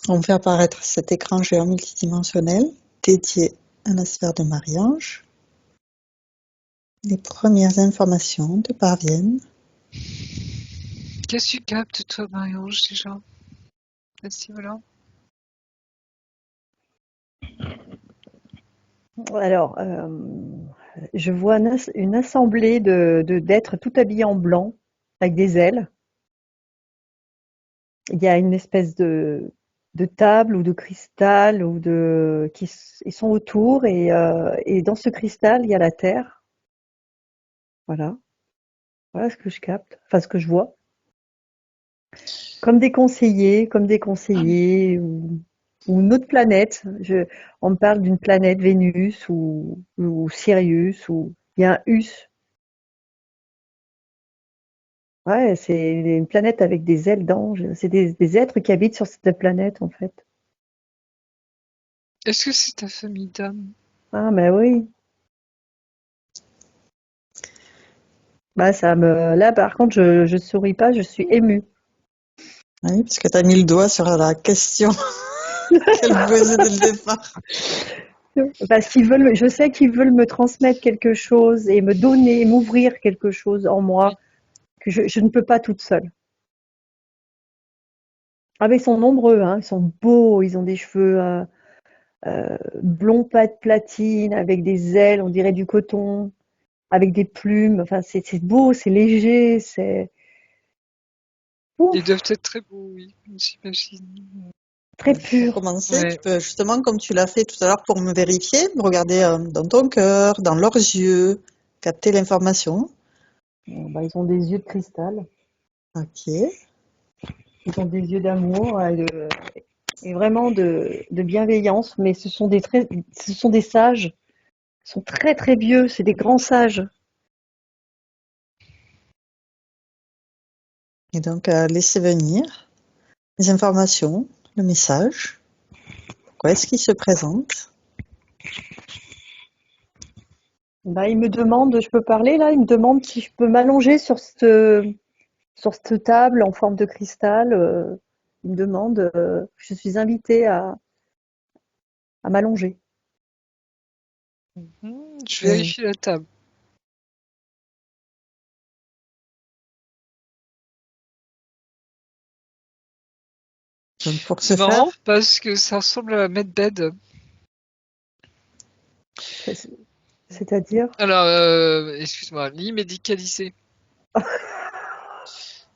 On fait apparaître cet écran géant multidimensionnel dédié à la sphère de Marie-Ange. Les premières informations te parviennent. Qu'est-ce que tu captes, toi, Marie-Ange, déjà, à ce niveau-là? Alors, je vois une assemblée d'êtres tout habillés en blanc, avec des ailes. Il y a une espèce de table ou de cristal ils sont autour et dans ce cristal, il y a la Terre. Voilà. Voilà ce que je capte, enfin ce que je vois. Comme des conseillers ou une autre planète. On me parle d'une planète Vénus ou Sirius ou il y a un Us. Ouais, c'est une planète avec des ailes d'ange. C'est des êtres qui habitent sur cette planète en fait. Est-ce que c'est ta famille d'âme? Ah mais oui. Bah là par contre je souris pas, je suis émue. Oui, parce que tu as mis le doigt sur la question qu'elle posait dès le départ. Parce je sais qu'ils veulent me transmettre quelque chose et me donner, m'ouvrir quelque chose en moi que je ne peux pas toute seule. Ah mais ils sont nombreux, hein, ils sont beaux, ils ont des cheveux blond platine avec des ailes, on dirait du coton, avec des plumes. Enfin c'est beau, c'est léger, c'est Ils doivent ouf, être très beaux, oui, j'imagine. très Pour pur. commencer, tu Ouais. peux justement, comme tu l'as fait tout à l'heure pour me vérifier, me regarder dans ton cœur, dans leurs yeux, capter l'information. Bah, ils ont des yeux de cristal, Ok. ils ont des yeux d'amour et vraiment de bienveillance, mais ce sont des sages. Ils sont très très vieux, c'est des grands sages. Et donc, laisser venir les informations, le message. Pourquoi est-ce qu'ils se présentent? Bah, ils me demandent, je peux parler là, ils me demandent si je peux m'allonger sur cette table en forme de cristal. Ils me demandent, je suis invitée à m'allonger. Je Et vérifie la table. donc, pour ce C'est marrant faire, parce que ça ressemble à Medbed. C'est- C'est-à-dire, Alors, excuse-moi, lit médicalisé.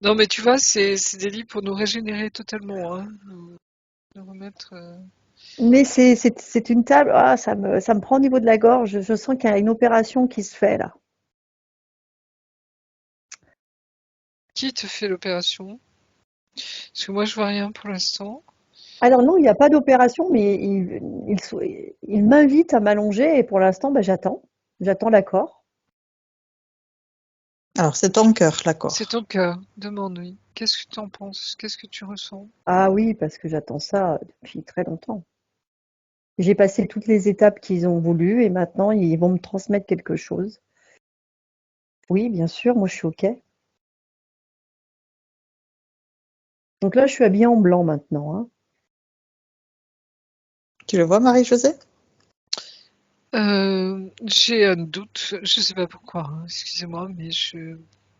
Non, mais tu vois, c'est des lits pour nous régénérer totalement, hein. Nous remettre. mais c'est une table. Ah, ça me prend au niveau de la gorge. Je sens qu'il y a une opération qui se fait là. Qui te fait l'opération? Parce que moi, je vois rien pour l'instant. Alors non, il n'y a pas d'opération, mais il m'invite à m'allonger et pour l'instant, bah, j'attends. J'attends l'accord. alors c'est ton cœur, C'est l'accord. ton cœur. Demande, oui. Qu'est-ce que tu en penses? Qu'est-ce que tu ressens? Ah oui, parce que j'attends ça depuis très longtemps. J'ai passé toutes les étapes qu'ils ont voulu et maintenant ils vont me transmettre quelque chose. Oui, bien sûr, moi je suis OK. Donc là, je suis habillée en blanc maintenant, hein. Tu le vois, Marie-Josée? J'ai un doute. Je sais pas pourquoi, hein. Excusez-moi, mais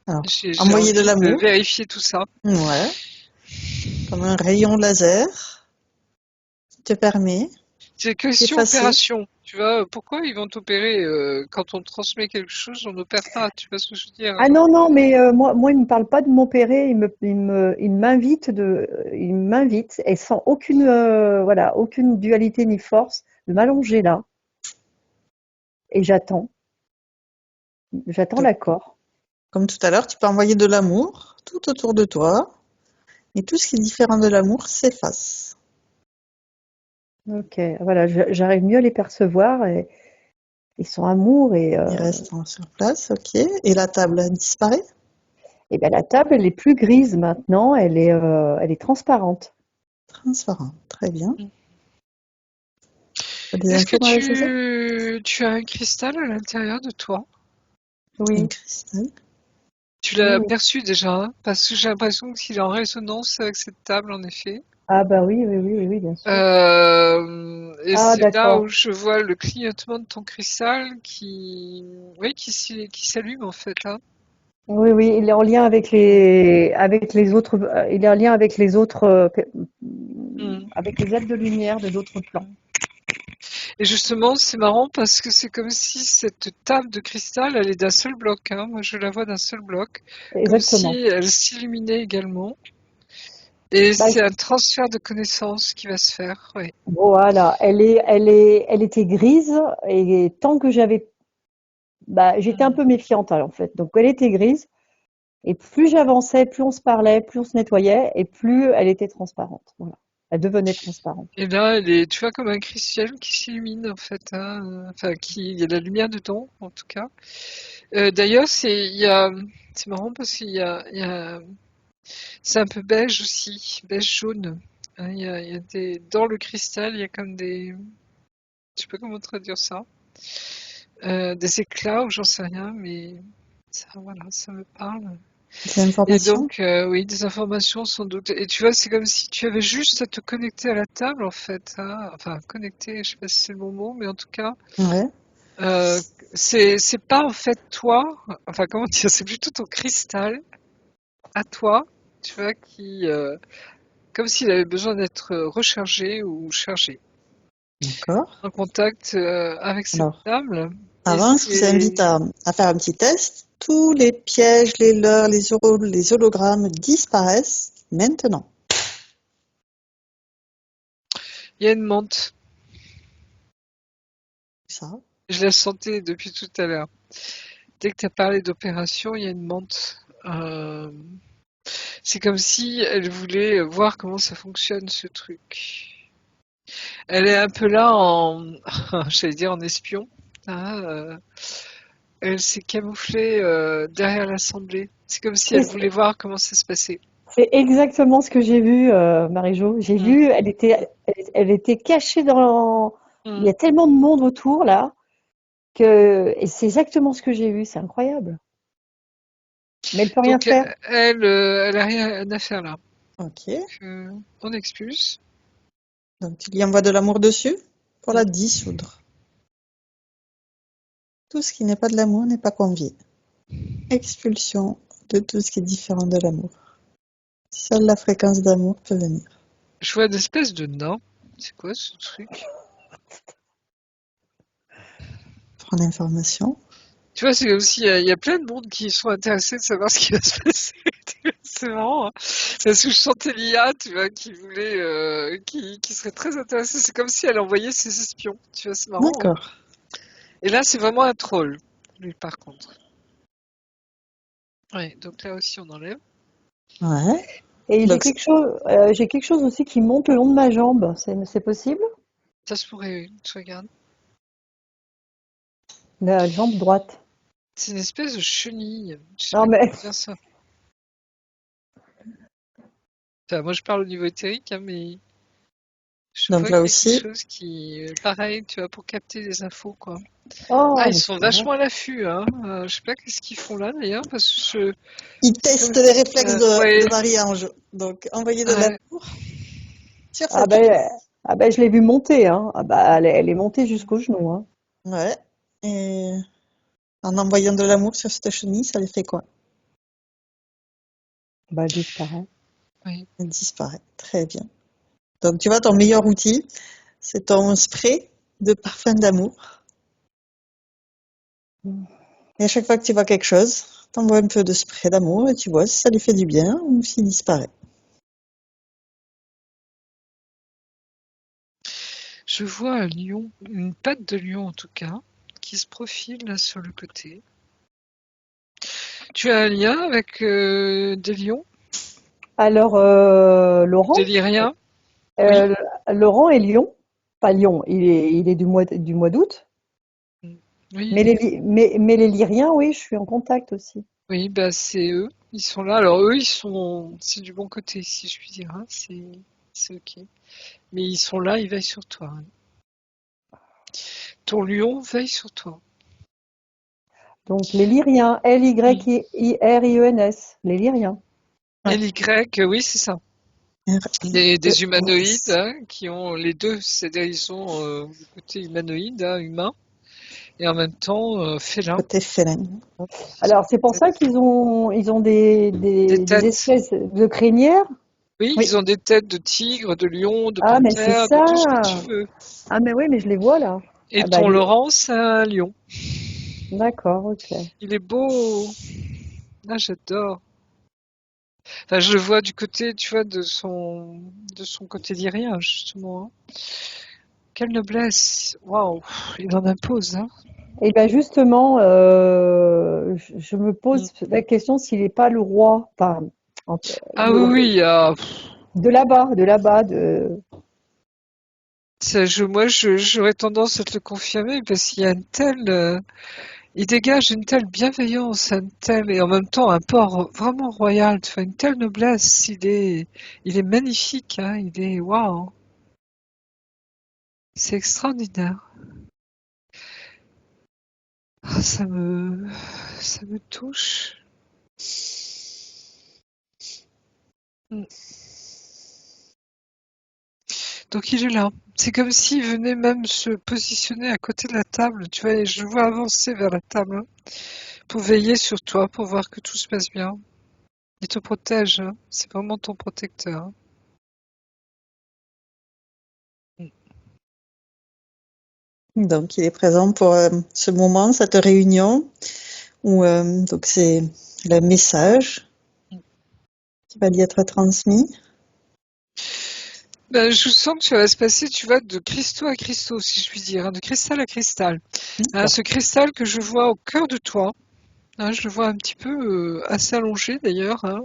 Alors, j'ai envoyer de envie de l'amour. vérifier tout ça. Ouais. Comme un rayon laser qui te permet C'est question d'effacer. opération. Tu vois, pourquoi ils vont t'opérer quand on transmet quelque chose, on n'opère pas. Tu vois ce que je veux dire? Ah non, non, mais moi, il me parle pas de m'opérer, il m'invite, et sans aucune, voilà, aucune dualité ni force, de m'allonger là, et j'attends Donc, l'accord. comme tout à l'heure, tu peux envoyer de l'amour tout autour de toi. Et tout ce qui est différent de l'amour s'efface. Ok, voilà, j'arrive mieux à les percevoir, et ils sont amour, Il reste sur place, ok. Et la table disparaît. et ben la table, elle est plus grise maintenant, elle est transparente. Transparent. Très bien. T'as des Est-ce que infos, Marie-Josée? tu as un cristal à l'intérieur de toi? Un Oui, cristal. Tu oui, l'as oui. perçu déjà, hein? Parce que j'ai l'impression qu'il est en résonance avec cette table, en effet. Ah bah oui, oui, oui, oui, oui, bien sûr. Et Ah c'est là où d'accord. je vois le clignotement de ton cristal oui, qui s'allume en fait, hein. Oui, oui, il est en lien avec les autres, il est en lien Mm. avec les ailes de lumière de d'autres plans. Et justement, c'est marrant parce que c'est comme si cette table de cristal, elle est d'un seul bloc, hein. Moi, je la vois d'un seul bloc, comme si Exactement. elle s'illuminait également. Et Bah, c'est un transfert de connaissances qui va se faire, oui. voilà, elle était grise et tant que j'étais un Mm. peu méfiante en fait. Donc elle était grise et plus j'avançais, plus on se parlait, plus on se nettoyait et plus elle était transparente. Voilà, elle devenait transparente. Et là, elle est, tu vois, comme un cristal qui s'illumine en fait, hein. Enfin, il y a de la lumière dedans, en tout cas. D'ailleurs, c'est marrant parce c'est un peu beige aussi, beige jaune. Hein, il y a dans le cristal, il y a comme je sais pas comment traduire ça, des éclats ou j'en sais rien, mais ça, voilà, ça me parle. Des Et informations? donc, oui, des informations sans doute. Et tu vois, c'est comme si tu avais juste à te connecter à la table, en fait, hein. Enfin, connecter, je sais pas si c'est le bon mot, mais en tout cas, Ouais. euh, c'est pas en fait toi, enfin, comment dire, c'est plutôt ton cristal à toi, tu vois, comme s'il avait besoin d'être rechargé ou chargé, D'accord. en contact avec cette Alors, table. Et avant, je vous invite à faire un petit test. Tous les pièges, les leurres, les hologrammes disparaissent maintenant. il y a une menthe. Ça. Je la sentais depuis tout à l'heure. Dès que tu as parlé d'opération, il y a une menthe. C'est comme si elle voulait voir comment ça fonctionne ce truc. Elle est un peu là j'allais dire en espion, hein. Elle s'est camouflée derrière l'assemblée. C'est comme si Oui, elle voulait voir comment ça se passait. c'est exactement ce que j'ai vu, Marie-Jo. J'ai Mm, vu, elle était cachée il y mm. a tellement de monde autour là et c'est exactement ce que j'ai vu. C'est incroyable. Mais elle peut rien Donc faire. elle a rien à faire là. Ok. On expulse. Donc, tu lui envoies de l'amour dessus pour la Mm. dissoudre. Tout ce qui n'est pas de l'amour n'est pas convié. Expulsion de tout ce qui est différent de l'amour. Seule la fréquence d'amour peut venir. Je vois une espèce de nain. C'est quoi ce truc? Prends l'information. Tu vois, c'est comme s'il il y a plein de monde qui sont intéressés de savoir ce qui va se passer. C'est marrant, hein. Parce que je sentais l'IA, tu vois, qui serait très intéressée. C'est comme si elle envoyait ses espions. Tu vois, c'est marrant, hein. D'accord. Et là, c'est vraiment un troll, lui, par contre. Ouais, donc là aussi, on enlève. Ouais. Et Donc, j'ai quelque chose aussi qui monte le long de ma jambe. C'est possible? Ça se pourrait, oui, je regarde. La jambe droite. C'est une espèce de chenille. Je sais Non pas mais, comment dire ça. Enfin, moi, je parle au niveau éthérique, hein, mais je donc vois là quelque aussi, chose pareil, tu vois, pour capter des infos, quoi. Ah, oh, ils mais sont c'est vrai. vachement à l'affût, hein. Je sais pas qu'est-ce qu'ils font là, d'ailleurs, parce que il c'est comme teste les réflexes de ouais, Marie-Ange. Donc, envoyer de ouais. l'amour sur Ah cette chenille. ben, ah ben, je l'ai vue monter, hein. Ah bah, elle est montée jusqu'au genou, hein. Ouais. Et en envoyant de l'amour sur cette chenille, ça les fait quoi? Bah, elle disparaît. Oui. Elle disparaît. Très bien. Donc, tu vois, ton meilleur outil, c'est ton spray de parfum d'amour. Et à chaque fois que tu vois quelque chose, t'envoies un peu de spray d'amour et tu vois si ça lui fait du bien ou s'il disparaît. Je vois un lion, une patte de lion en tout cas, qui se profile là sur le côté. Tu as un lien avec des lions, Alors, des lyriens? Oui. euh, Laurent est lion. Pas lion, il est du mois d'août. Mm. Oui, Mais les lyriens, oui, je suis en contact aussi. oui, bah c'est eux. Ils sont là. Alors eux, c'est du bon côté, si je puis dire, hein. C'est ok. Mais ils sont là, ils veillent sur toi, hein. Ton lion veille sur toi. Donc, les lyriens, Mm. Lyriens, les lyriens. Ouais. LY, oui, c'est ça. Des humanoïdes R-E-S. qui ont les deux, c'est-à-dire ils ont le côté humanoïde, humain, et en même temps félin. Côté félin. Alors, c'est pour ça qu'ils ont, ils ont des, Des des têtes. espèces de crinières. Oui, Oui. ils ont des têtes de tigre, de lion, de Ah, mais c'est panthère, de ça. tout ce que tu veux. Ah, mais oui, mais je les vois là. Et Ah, bah, ton Laurent, c'est un lion. d'accord, ok. Il est beau. Ah, j'adore. Enfin, je le vois du côté, tu vois, de son côté lyrien, justement. Hein. Quelle noblesse. Waouh, il en impose, hein. Et ben justement, je me Mm. pose la question s'il n'est pas le roi, enfin, en- Ah oui, oui, de là-bas, de. moi, j'aurais tendance à te le confirmer parce qu'il y a une telle, il dégage une telle bienveillance, et en même temps un port vraiment royal, tu vois, une telle noblesse. Il est magnifique, hein, il est waouh, c'est extraordinaire. Ah, ça me touche. Mm. Donc il est là. C'est comme s'il venait même se positionner à côté de la table, tu vois, et je le vois avancer vers la table hein, pour veiller sur toi, pour voir que tout se passe bien. Il te protège, hein. C'est vraiment ton protecteur. Hein. Donc, il est présent pour ce moment, cette réunion, où donc c'est le message qui va lui être transmis. Ben, je sens que ça va se passer, tu vois, de cristaux à cristaux, si je puis dire, hein, de cristal à cristal. Hein, ce cristal que je vois au cœur de toi, hein, je le vois un petit peu assez allongé d'ailleurs, hein,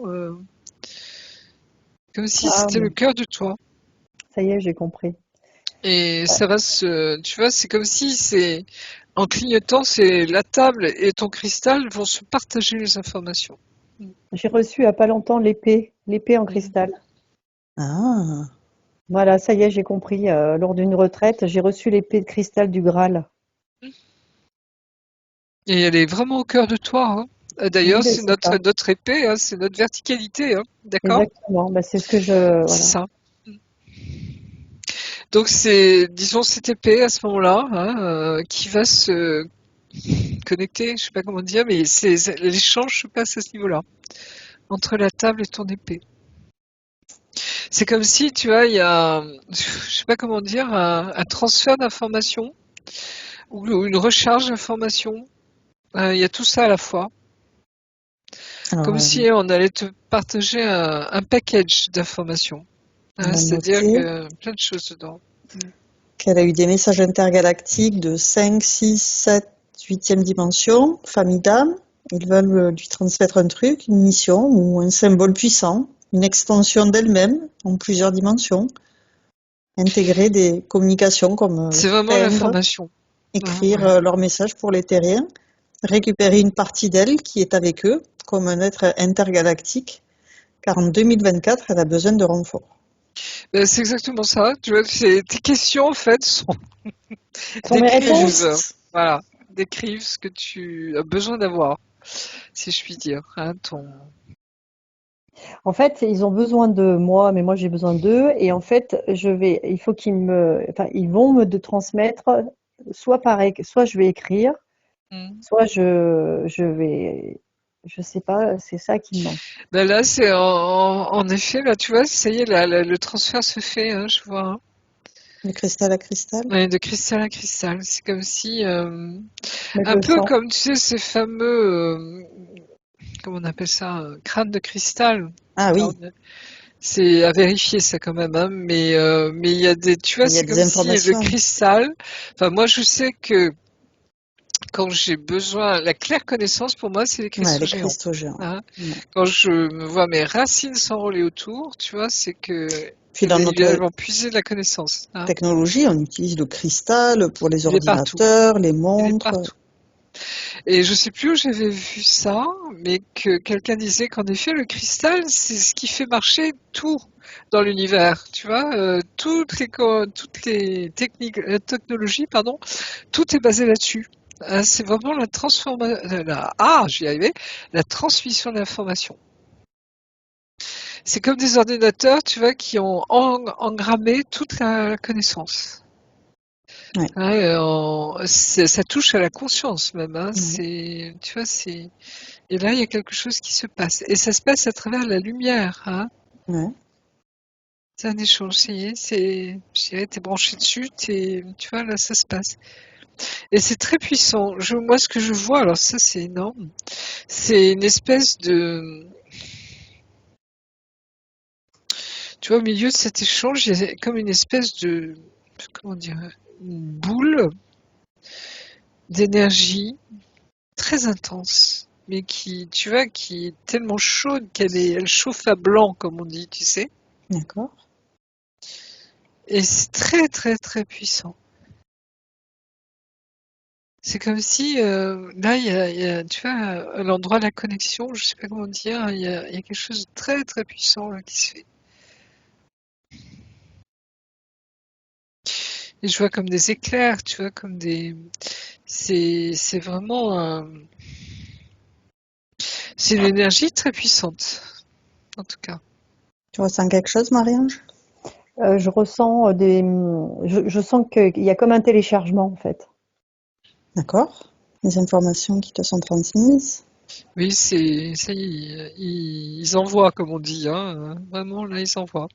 comme si Ah, c'était le cœur de toi. ça y est, j'ai compris. Et ça va tu vois, c'est comme si en clignotant, c'est la table et ton cristal vont se partager les informations. J'ai reçu il n'y a pas longtemps l'épée en Mm. cristal. Ah, Voilà, ça y est, j'ai compris. Lors d'une retraite, j'ai reçu l'épée de cristal du Graal. Et elle est vraiment au cœur de toi. Hein. Oui, D'ailleurs, ben, c'est c'est ça. notre épée, hein, c'est notre verticalité, hein, d'accord? Exactement. Ben, c'est ce que je. C'est Voilà. ça. Donc c'est, disons, cette épée à ce moment-là, hein, qui va se connecter, je sais pas comment dire, mais l'échange se passe à ce niveau-là, entre la table et ton épée. C'est comme si, tu vois, il y a, je sais pas comment dire, un transfert d'informations ou une recharge d'informations. Il y a tout ça à la fois. alors Comme si on allait te partager un package d'informations. on Hein, a c'est-à-dire noté que plein de choses dedans. qu'elle a eu des messages intergalactiques de 5, 6, 7, 8e dimension, famille d'âme. Ils veulent lui transmettre un truc, une mission ou un symbole puissant, une extension d'elle-même en plusieurs dimensions, intégrer des communications comme C'est vraiment peindre, l'information. Hein, écrire ouais. leur message pour les terriens, récupérer une partie d'elle qui est avec eux comme un être intergalactique, car en 2024, elle a besoin de renfort. C'est exactement ça. Tu vois, tes questions en fait Ce sont mes Très réponses. décrivent, juste. voilà, décrivent ce que tu as besoin d'avoir, si je puis dire. Hein, En fait, ils ont besoin de moi, mais moi j'ai besoin d'eux. Et en fait, il faut enfin, ils vont me de transmettre, soit je vais écrire, Hmm. soit je sais pas, c'est ça qui me manque. Ben là, c'est en effet, là, tu vois, ça y est, le transfert se fait, hein, je vois. Hein. De cristal à cristal. Ouais, de cristal à cristal. C'est comme si, Mais je un le peu sens. comme, tu sais, ces fameux, comment on appelle ça, crâne de cristal. Ah Alors, oui, c'est à vérifier ça quand même, hein, mais il y a tu vois, il y a c'est des comme si le informations. cristal, enfin, moi, je sais que quand j'ai besoin, la claire connaissance pour moi, c'est les Ouais, cristaux les géants. cristaux géants. Hein. Ouais. Quand je me vois mes racines s'enrouler autour, tu vois, c'est que Puis dans elles notre vont puiser de la connaissance. Hein. technologie, on utilise le cristal pour les Il est partout. ordinateurs, les Il est montres. partout. Et je sais plus où j'avais vu ça, mais que quelqu'un disait qu'en effet, le cristal, c'est ce qui fait marcher tout dans l'univers. Tu vois, toutes les technologies, pardon, tout est basé là-dessus. C'est vraiment la j'y arrivais, la transmission d'information. C'est comme des ordinateurs, tu vois, qui ont engrammé toute la connaissance. Ouais. Hein, ça touche à la conscience même. Hein, Ouais. tu vois, et là, il y a quelque chose qui se passe. Et ça se passe à travers la lumière. Hein. Ouais. C'est un échange. Je dirais, t'es branché dessus, tu vois, là, ça se passe. Et c'est très puissant. Moi, ce que je vois, alors ça, c'est énorme. C'est une espèce de... Tu vois, au milieu de cet échange, il y a comme une espèce de... Comment dire? Une boule d'énergie très intense. Mais qui, tu vois, qui est tellement chaude elle chauffe à blanc, comme on dit, tu sais. D'accord. Et c'est très, très, très puissant. C'est comme si, là, tu vois, à l'endroit de la connexion, je sais pas comment dire, il y a quelque chose de très, très puissant là, qui se fait. Et je vois comme des éclairs, tu vois, comme des... C'est vraiment c'est une énergie très puissante, en tout cas. Tu ressens quelque chose, Marie-Ange? Je ressens je sens qu'il y a comme un téléchargement en fait. D'accord. Les informations qui te sont transmises. Oui, ça y est, ils envoient, comme on dit, hein. Vraiment, là, ils envoient.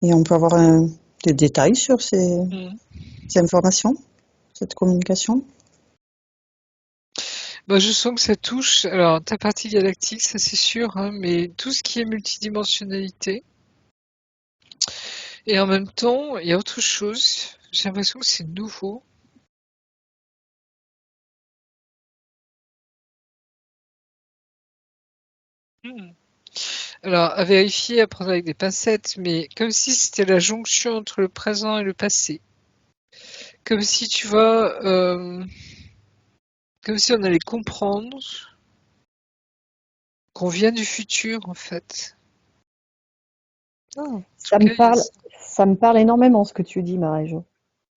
Et on peut avoir des détails sur ces Mm. informations, cette communication. Bah, je sens que ça touche, alors, ta partie galactique, ça c'est sûr, hein, mais tout ce qui est multidimensionnalité. Et en même temps, il y a autre chose. J'ai l'impression que c'est nouveau. Mm. Alors, à vérifier, à prendre avec des pincettes, mais comme si c'était la jonction entre le présent et le passé. Comme si, tu vois, comme si on allait comprendre qu'on vient du futur, en fait. Ah, En tout cas, ça me parle énormément ce que tu dis, Marie-Jo.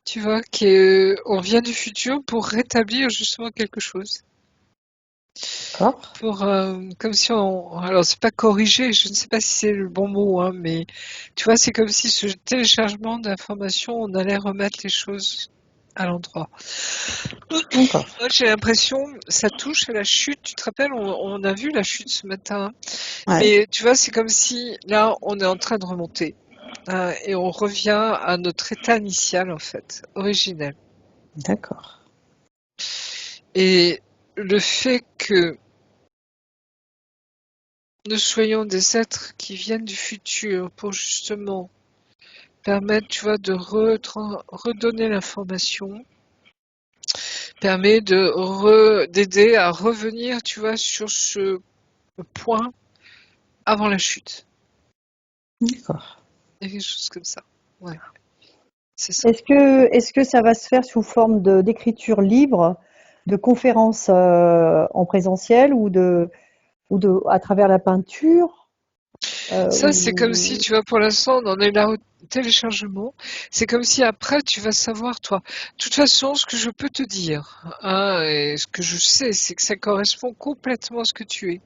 tu vois, qu'on vient du futur pour rétablir justement quelque chose. D'accord. Comme si alors c'est pas corriger, je ne sais pas si c'est le bon mot, hein, mais tu vois, c'est comme si ce téléchargement d'informations, on allait remettre les choses à l'endroit. D'accord. Moi, j'ai l'impression, ça touche à la chute. Tu te rappelles, on a vu la chute ce matin, Ouais. mais tu vois, c'est comme si là, on est en train de remonter, hein, et on revient à notre état initial, en fait, originel. D'accord. Et le fait que nous soyons des êtres qui viennent du futur pour justement permettre, tu vois, de redonner l'information, permet d'aider à revenir, tu vois, sur ce point avant la chute. D'accord. Il y a quelque chose comme ça. Ouais, c'est ça. Est-ce que ça va se faire sous forme d'écriture libre, de conférences en présentiel à travers la peinture Ça, c'est comme si, tu vois, pour l'instant, on en est là au téléchargement. C'est comme si après, tu vas savoir, toi. De toute façon, ce que je peux te dire, hein, et ce que je sais, c'est que ça correspond complètement à ce que tu es.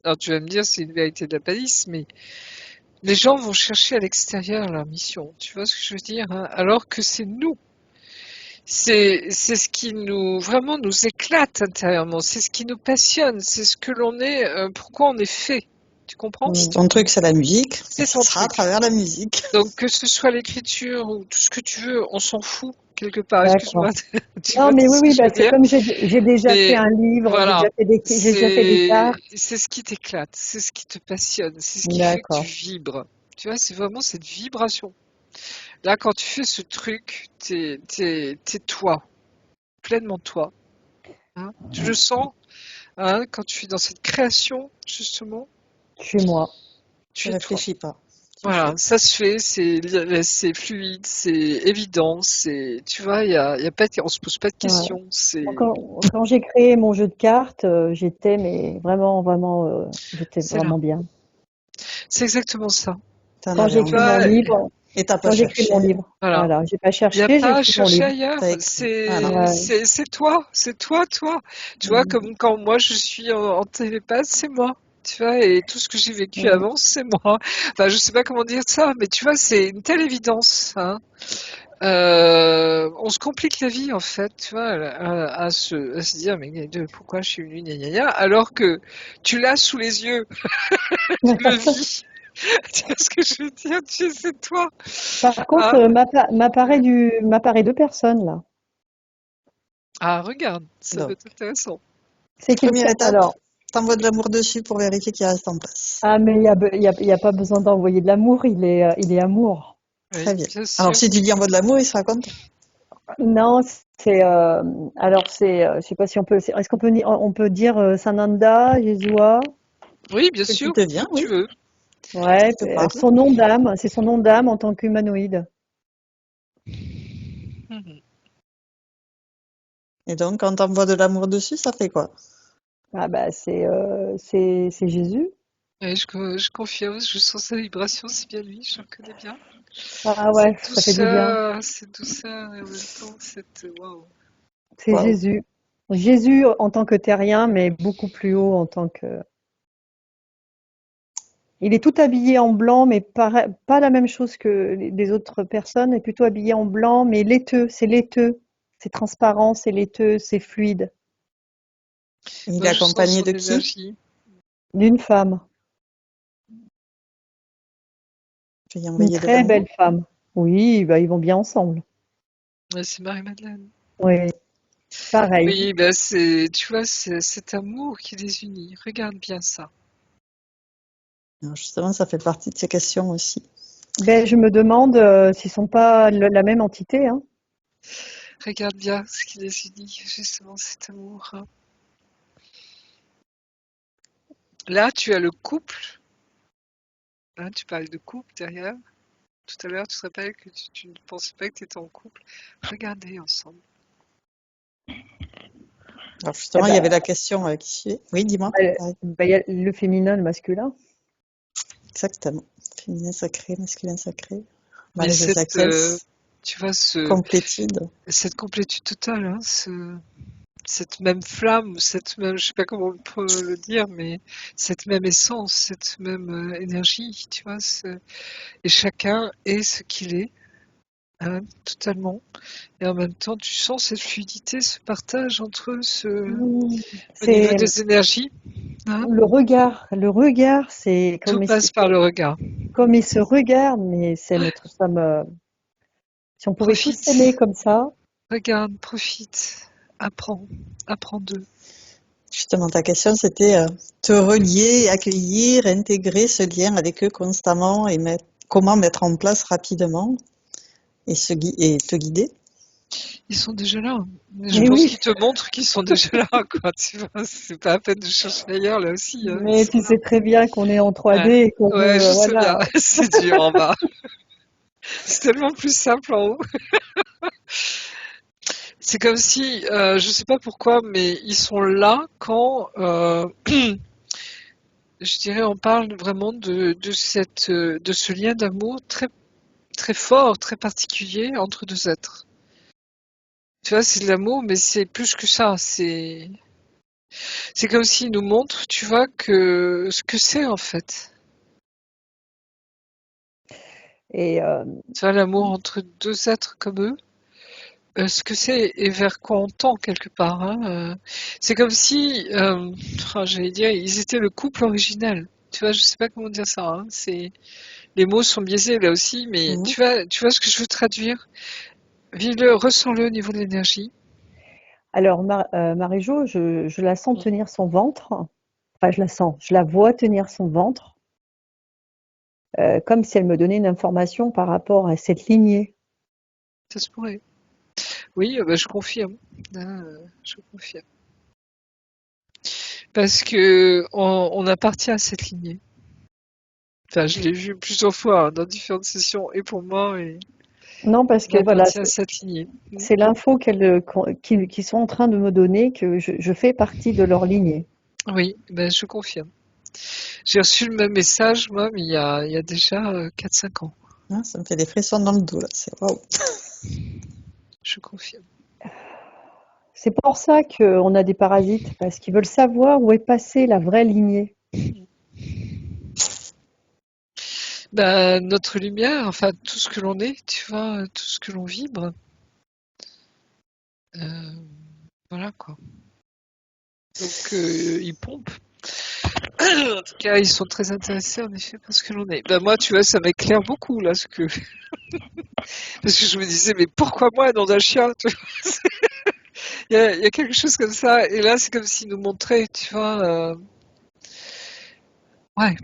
Alors, tu vas me dire, c'est une vérité de la palisse, mais les gens vont chercher à l'extérieur leur mission. Tu vois ce que je veux dire, hein, alors que c'est nous. C'est ce qui vraiment nous éclate intérieurement. C'est ce qui nous passionne. C'est ce que l'on est, pourquoi on est fait. Tu comprends? Si ton truc, c'est la musique, C'est ça ton sera à truc. travers la musique. Donc, que ce soit l'écriture ou tout ce que tu veux, on s'en fout, quelque part. D'accord. Excuse-moi, tu Non, vois mais ce que oui, je veux parce que dire. comme j'ai déjà fait Mais un livre, voilà, j'ai déjà fait des cartes. c'est ce qui t'éclate, c'est ce qui te passionne, c'est ce qui fait que tu D'accord. vibres. Tu vois, c'est vraiment cette vibration. Là, quand tu fais ce truc, t'es toi, pleinement toi. Hein. Tu le sens, hein, quand tu es dans cette création, justement, Chez moi. Tu tu es toi. réfléchis pas. Tu Voilà, fais. ça se fait, c'est fluide, c'est évident, tu vois, y a pas on se pose pas de Ouais. questions, Moi, quand j'ai créé mon jeu de cartes, j'étais mais j'étais c'est là. vraiment bien. C'est exactement ça. T'en Quand avais j'ai Tu écrit envie. mon vois, livre, Et t'as pas Quand j'écris mon cherché. livre. Voilà. Voilà, j'ai pas Il n'y a cherché, j'ai pas à écrit mon chercher livre. ailleurs. T'as écrit. Voilà. Ouais. C'est toi. C'est toi. Tu vois, comme quand moi je suis en télépathe, c'est moi. Tu vois, et tout ce que j'ai vécu Mm. avant, c'est moi. Enfin, je sais pas comment dire ça, mais tu vois, c'est une telle évidence, hein. On se complique la vie en fait, tu vois, à se dire mais pourquoi je suis venue gna gna gna, alors que tu l'as sous les yeux, tu le vis. Tu vois ce que je veux dire? C'est toi. Par contre, Ah, m'apparaît deux personnes là. ah, regarde, ça va Donc, être intéressant. C'est première quelqu'un. étape, Alors, t'envoies de l'amour dessus pour vérifier qu'il reste en place. ah mais il y a pas besoin d'envoyer de l'amour, il est amour. Très Oui, bien. bien Alors, sûr. si tu dis envoie de l'amour, il sera content. Non, je sais pas si on peut, est-ce on peut dire Sananda, Jesua? Oui, bien Ce qui sûr, te vient, si tu oui, veux. ce Ouais, qui te parle. son nom d'âme, c'est son nom d'âme en tant qu'humanoïde. Mhm. Et donc, quand t'envoies de l'amour dessus, ça fait quoi? Ah bah c'est Jésus. Ouais, je confirme, je sens sa vibration, c'est bien lui, je le connais bien. Ah ouais, ça fait du bien. Cette douceur et en même temps cette waouh. C'est Waouh. Jésus. Jésus en tant que terrien, mais beaucoup plus haut en tant que. Il est tout habillé en blanc, mais pas la même chose que les autres personnes. Il est plutôt habillé en blanc, mais laiteux. C'est laiteux. C'est transparent, c'est laiteux, c'est fluide. Il est Moi, je sens accompagné son de qui? énergie. D'une femme. Je vais y Une envoyer de très l'amour. belle femme. Oui, bah, ils vont bien ensemble. Ouais, c'est Marie-Madeleine. Oui, pareil. Oui, bah c'est, tu vois, c'est cet amour qui les unit. Regarde bien ça. Alors, justement, ça fait partie de ces questions aussi. Ben, je me demande s'ils sont pas la même entité, hein. Regarde bien ce qui les unit, justement, cet amour, hein. Là, tu as le couple. Hein, tu parlais de couple derrière. Tout à l'heure, tu te rappelles que tu ne pensais pas que tu étais en couple. Regardez ensemble. Alors, Eh justement, il y avait ben, la question qui suit. Oui, dis-moi. Ouais, il y a le féminin, le masculin. exactement. Féminin sacré, masculin sacré. Mais Marie-Josée, tu vois, complétude. cette complétude totale, hein, cette même flamme, cette même, je sais pas comment on peut le dire, mais cette même essence, cette même énergie, tu vois, et chacun est ce qu'il est, hein, totalement. Et en même temps, tu sens cette fluidité, ce partage entre eux, Mmh. au niveau C'est des énergies, hein. le regard. Le regard, c'est Tout passe par le regard. comme ils se regardent, mais si on pouvait tous Profite, s'aimer comme ça, regarde, profite, apprends, apprends d'eux. Justement, ta question, c'était te relier, accueillir, intégrer ce lien avec eux constamment et comment mettre en place rapidement et, et te guider. Ils sont déjà là. Je mais pense oui, qu'ils te montrent qu'ils sont déjà là, quoi. Tu vois, c'est pas à peine de chercher ailleurs, là aussi, hein, ils mais sont tu là. sais très bien qu'on est en Ouais, 3D et qu'on ouais, veut, je sais bien. voilà. C'est dur en bas. C'est tellement plus simple en haut. C'est comme si, je sais pas pourquoi, mais ils sont là quand, je dirais, on parle vraiment de ce lien d'amour très, très fort, très particulier entre deux êtres. Tu vois, c'est de l'amour, mais c'est plus que ça. C'est comme s'ils nous montrent, tu vois, que ce que c'est en fait. Et Tu vois, l'amour entre deux êtres comme eux, ce que c'est et vers quoi on tend quelque part, hein. C'est comme si, j'allais dire, ils étaient le couple originel. Tu vois, je sais pas comment dire ça, hein. Les mots sont biaisés là aussi, mais Mhm. tu vois ce que je veux traduire. Vis-le, ressens-le au niveau de l'énergie. alors, Marie-Jo, je la sens tenir son ventre. Enfin, je la vois tenir son ventre, comme si elle me donnait une information par rapport à cette lignée. Ça se pourrait. Oui, bah, je confirme. Je confirme. Parce que on appartient à cette lignée. Enfin, je l'ai vu plusieurs fois, hein, dans différentes sessions, et pour moi, et Non, parce on que voilà, appartient à cette lignée. Mm. c'est l'info qu'ils sont en train de me donner que je fais partie de leur lignée. Oui, ben, je confirme. J'ai reçu le même message, moi, mais il y a déjà 4-5 ans. Hein, ça me fait des frissons dans le dos, là. C'est waouh. Je confirme. C'est pour ça qu'on a des parasites, parce qu'ils veulent savoir où est passée la vraie lignée. Notre lumière, enfin tout ce que l'on est, tu vois, tout ce que l'on vibre, voilà quoi. Donc ils pompent. En tout cas, ils sont très intéressés en effet par ce que l'on est. Moi, tu vois, ça m'éclaire beaucoup là, parce que je me disais, mais pourquoi moi, nom d'un chien? Tu vois, il y a quelque chose comme ça. Et là, c'est comme s'ils nous montraient, tu vois, ouais,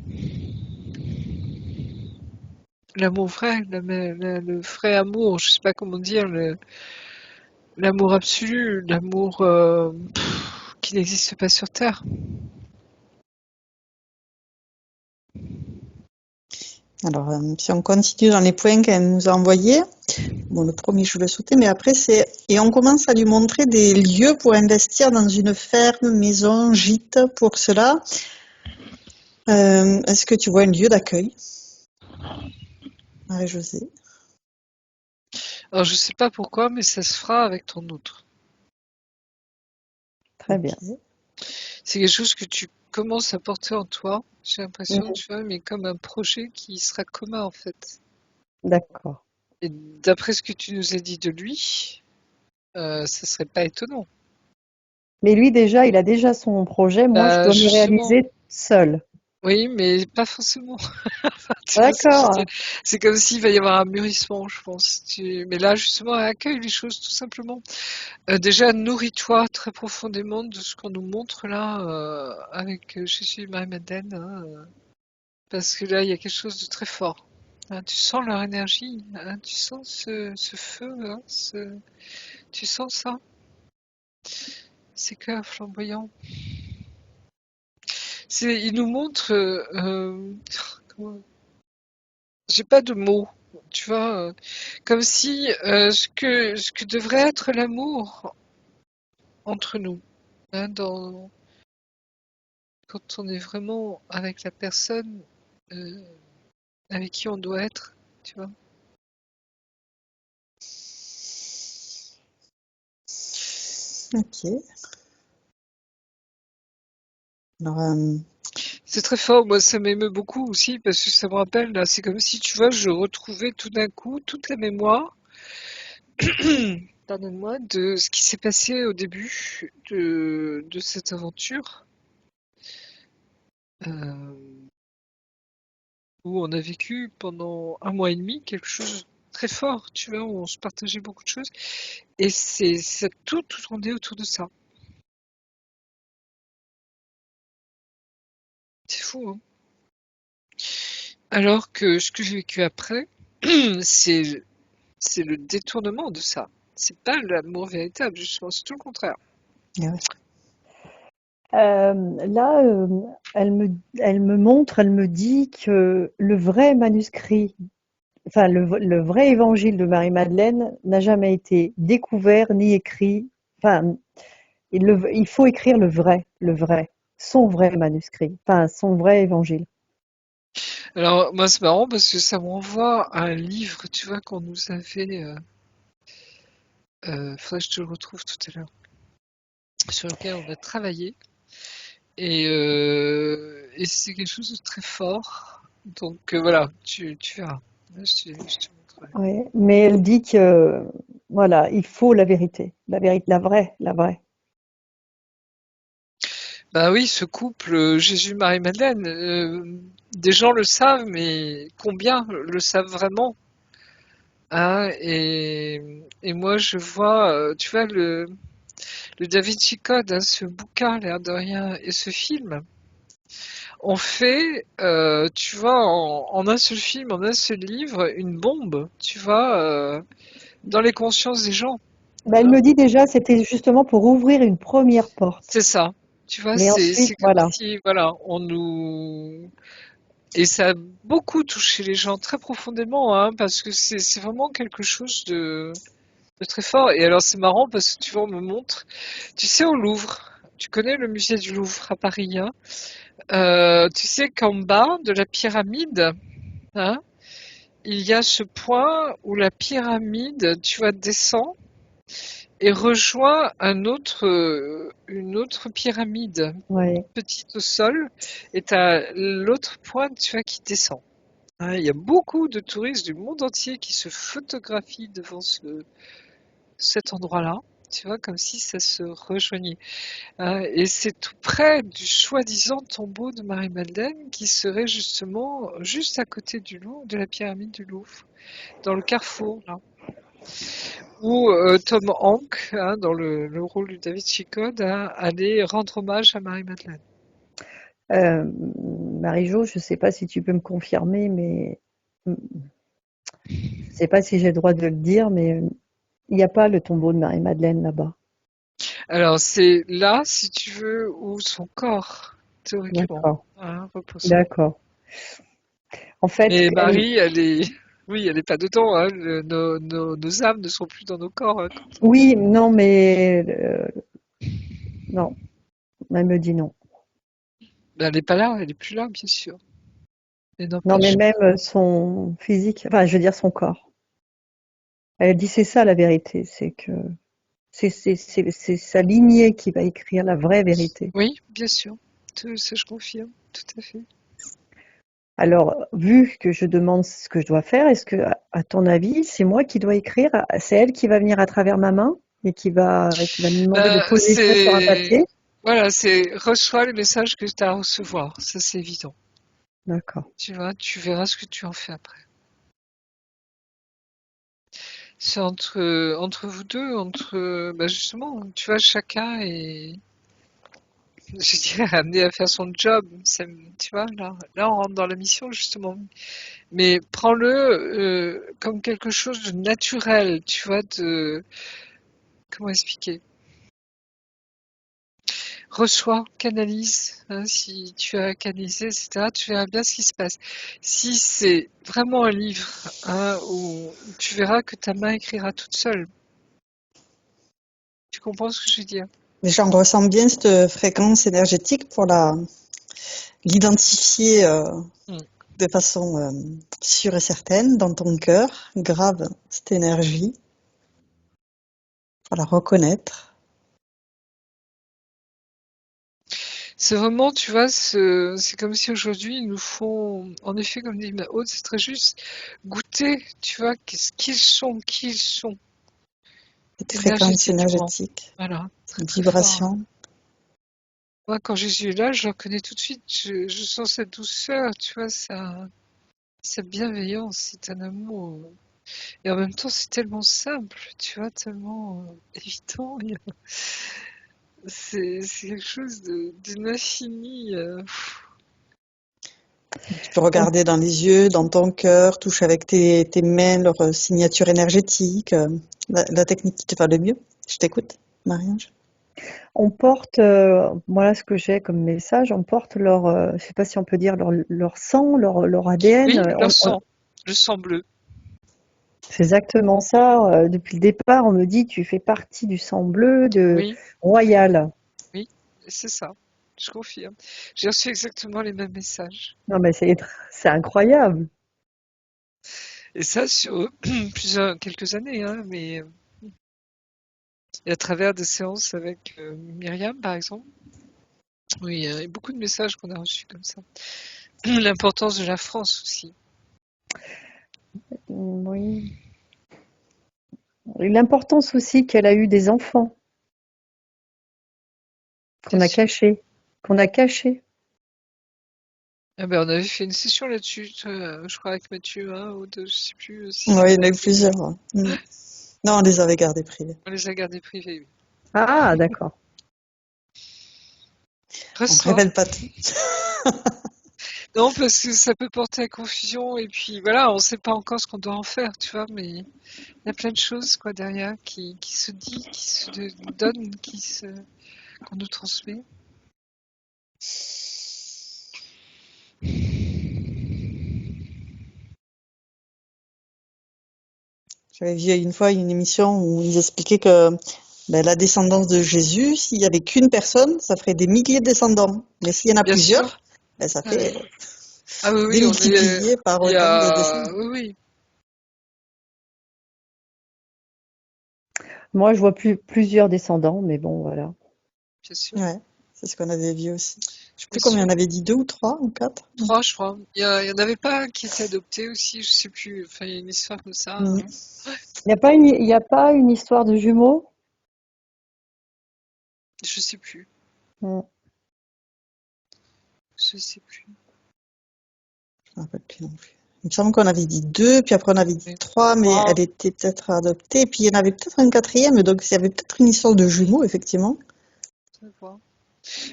l'amour vrai, le vrai amour, je sais pas comment dire, l'amour absolu, l'amour qui n'existe pas sur Terre. Alors, si on continue dans les points qu'elle nous a envoyés, bon, le premier, je le sautais, mais après, et on commence à lui montrer des lieux pour investir dans une ferme, maison, gîte pour cela. Est-ce que tu vois un lieu d'accueil? Marie-Josée. Alors, je sais pas pourquoi, mais ça se fera avec ton autre. Très bien. Ok. C'est quelque chose que tu commences à porter en toi, j'ai l'impression, Mhm. tu vois, mais comme un projet qui sera commun en fait. D'accord. Et d'après ce que tu nous as dit de lui, ça serait pas étonnant. Mais lui, déjà, il a déjà son projet. Moi, je dois m'y Justement, réaliser seule. oui, mais pas forcément. Tu vois ce que je veux dire? D'accord. C'est comme s'il va y avoir un mûrissement, je pense. Mais là, justement, accueille les choses tout simplement. Déjà, nourris-toi très profondément de ce qu'on nous montre là avec Jésus et Marie-Madeleine, hein, parce que là, il y a quelque chose de très fort. Hein, tu sens leur énergie, hein, tu sens ce feu, hein, tu sens ça, ces cœurs flamboyants. Ils nous montrent, comment- j'ai pas de mots, tu vois, comme si ce que devrait être l'amour entre nous, hein, quand on est vraiment avec la personne euh, avec qui on doit être, tu vois. Ok. Alors, C'est très fort, moi ça m'émeut beaucoup aussi parce que ça me rappelle, là, c'est comme si tu vois, je retrouvais tout d'un coup toute la mémoire, pardonne-moi, de ce qui s'est passé au début de cette aventure euh, où on a vécu pendant 1 mois et demi quelque chose de très fort, tu vois, où on se partageait beaucoup de choses et ça tout tournait autour de ça. C'est fou, hein. Alors que ce que j'ai vécu après, c'est c'est le détournement de ça. C'est pas l'amour véritable, justement, c'est tout le contraire. ah ouais. Là, elle me montre, elle me dit que le vrai manuscrit, enfin le vrai évangile de Marie-Madeleine n'a jamais été découvert ni écrit. Enfin, il faut écrire le vrai, son vrai manuscrit, enfin son vrai évangile. Alors, moi, c'est marrant parce que ça m'envoie à un livre, tu vois, qu'on nous avait. Faudrait que je te le retrouve tout à l'heure. Sur lequel on a travaillé. Et c'est quelque chose de très fort. Donc, voilà, tu verras. Là, je te montrerai. Ouais. Mais elle dit que voilà, il faut la vérité, la vraie. Bah oui, ce couple Jésus-Marie-Madeleine, des gens le savent, mais combien le savent vraiment? Hein, et moi, je vois, tu vois, le Da Vinci Code, hein, ce bouquin, l'air de rien, et ce film, on fait, tu vois, en un seul film, en un seul livre, une bombe, tu vois, dans les consciences des gens. Ben, elle Hein. me dit déjà, c'était justement pour ouvrir une première porte. C'est ça. Tu vois, Mais ensuite, c'est comme voilà. si, voilà, on nous... Et ça a beaucoup touché les gens très profondément, hein, parce que c'est vraiment quelque chose de très fort. Et alors c'est marrant parce que tu vois, on me montre, tu sais, au Louvre, tu connais le musée du Louvre à Paris, hein, tu sais qu'en bas de la pyramide, hein, il y a ce point où la pyramide, tu vois, descend et rejoint une autre pyramide Ouais. petite au sol, et t'as l'autre point, tu vois, qui descend. Hein, il y a beaucoup de touristes du monde entier qui se photographient devant cet endroit-là, tu vois, comme si ça se rejoignait. Hein, et c'est tout près du soi-disant tombeau de Marie-Madeleine qui serait justement juste à côté du Louvre, de la pyramide du Louvre, dans le carrefour, là. Où Tom Hanks, hein, dans le rôle de David Chicotte, hein, allait rendre hommage à Marie-Madeleine. Euh, Marie-Jo, je ne sais pas si tu peux me confirmer, mais je ne sais pas si j'ai le droit de le dire, mais il n'y a pas le tombeau de Marie-Madeleine là-bas. Alors c'est là, si tu veux, où son corps, théoriquement, D'accord, hein, reposerait. d'accord. En fait, Mais elle est... Marie, elle est, oui, elle n'est pas dedans. Hein, nos âmes ne sont plus dans nos corps. Hein, Oui, non, mais non, elle me dit non. elle n'est pas là, elle n'est plus là, bien sûr. Mais Non, mais n'empêche. même son physique, enfin, je veux dire son corps. Elle dit c'est ça la vérité, c'est que c'est sa lignée qui va écrire la vraie vérité. Oui, bien sûr. Ça, je confirme, tout à fait. Alors, vu que je demande ce que je dois faire, est-ce que, à ton avis, c'est moi qui dois écrire, c'est elle qui va venir à travers ma main et qui va me demander de poser ça sur un papier? Voilà, c'est reçois le message que tu as à recevoir. Ça, c'est évident. D'accord. Tu vois, tu verras ce que tu en fais après. C'est entre vous deux, bah justement, tu vois, chacun est, je dirais, amené à faire son job. Tu vois, là, on rentre dans la mission, justement. Mais prends-le comme quelque chose de naturel, tu vois, comment expliquer? Reçois, canalise, hein, si tu as canalisé, etc., tu verras bien ce qui se passe. Si c'est vraiment un livre, hein, où tu verras que ta main écrira toute seule. Tu comprends ce que je veux dire? Mais j'en ressens bien cette fréquence énergétique pour l'identifier Mm. de façon sûre et certaine dans ton cœur. Grave cette énergie pour la reconnaître. C'est vraiment, tu vois, c'est comme si aujourd'hui ils nous font, en effet, comme dit ma haute, c'est très juste, goûter, tu vois, qu'est-ce qu'ils sont, qui ils sont, Cette fréquence énergétiquement. énergétique, Voilà, très cette très fort. vibration. Moi, quand Jésus est là, je le reconnais tout de suite, je sens cette douceur, tu vois, cette bienveillance, c'est un amour. Et en même temps, c'est tellement simple, tu vois, tellement évident. C'est quelque chose d'une infini. Tu peux regarder dans les yeux, dans ton cœur, toucher avec tes mains leur signature énergétique. La technique qui te va le mieux. Je t'écoute, Marie-Ange. On porte, voilà ce que j'ai comme message, on porte leur, je sais pas si on peut dire leur sang, leur ADN. Oui, le sang bleu. C'est exactement ça. Depuis le départ, on me dit tu fais partie du sang bleu de Oui, royal. oui, c'est ça. Je confirme. J'ai reçu exactement les mêmes messages. Non, mais c'est incroyable. Et ça sur quelques années, hein, mais et à travers des séances avec Myriam, par exemple. Oui, il y a beaucoup de messages qu'on a reçus comme ça. L'importance de la France aussi. Oui. Et l'importance aussi qu'elle a eu des enfants Bien qu'on a sûr. cachés, qu'on a cachés. Ah ben, on avait fait une session là-dessus, je crois avec Mathieu, hein, ou deux, je sais plus si Oui, il y en c'était a eu avec plusieurs. Non, on les avait gardés privés. on les a gardés privés. Oui. Ah, d'accord. On ne Reçois. révèle pas tout. Non, parce que ça peut porter à confusion et puis voilà, on sait pas encore ce qu'on doit en faire, tu vois, mais il y a plein de choses quoi derrière qui se dit, qui se donnent, qu'on nous transmet. J'avais vu une fois une émission où ils expliquaient que la descendance de Jésus, s'il n'y avait qu'une personne, ça ferait des milliers de descendants. Mais s'il y en a Bien sûr. plusieurs, ça Ah fait oui. Ah oui, oui, démultiplié par il y autant de a, descendants. oui, oui. Moi, je vois plusieurs descendants, mais bon, voilà. Bien sûr. Ouais, c'est ce qu'on avait vu aussi. Je sais plus Bien combien sûr. on avait dit, 2 ou 3 ou 4. 3, je crois. Il y en avait pas un qui était adopté aussi, je sais plus. Enfin, il y a une histoire comme ça, Mm. hein. Il y a pas une histoire de jumeaux? Je sais plus. Hmm. Je sais plus. Je me rappelle plus non plus. Il me semble qu'on avait dit 2, puis après on avait dit Mais 3, mais 3, elle était peut-être adoptée. Et puis il y en avait peut-être un quatrième, donc il y avait peut-être une histoire de jumeaux, effectivement. je vais voir.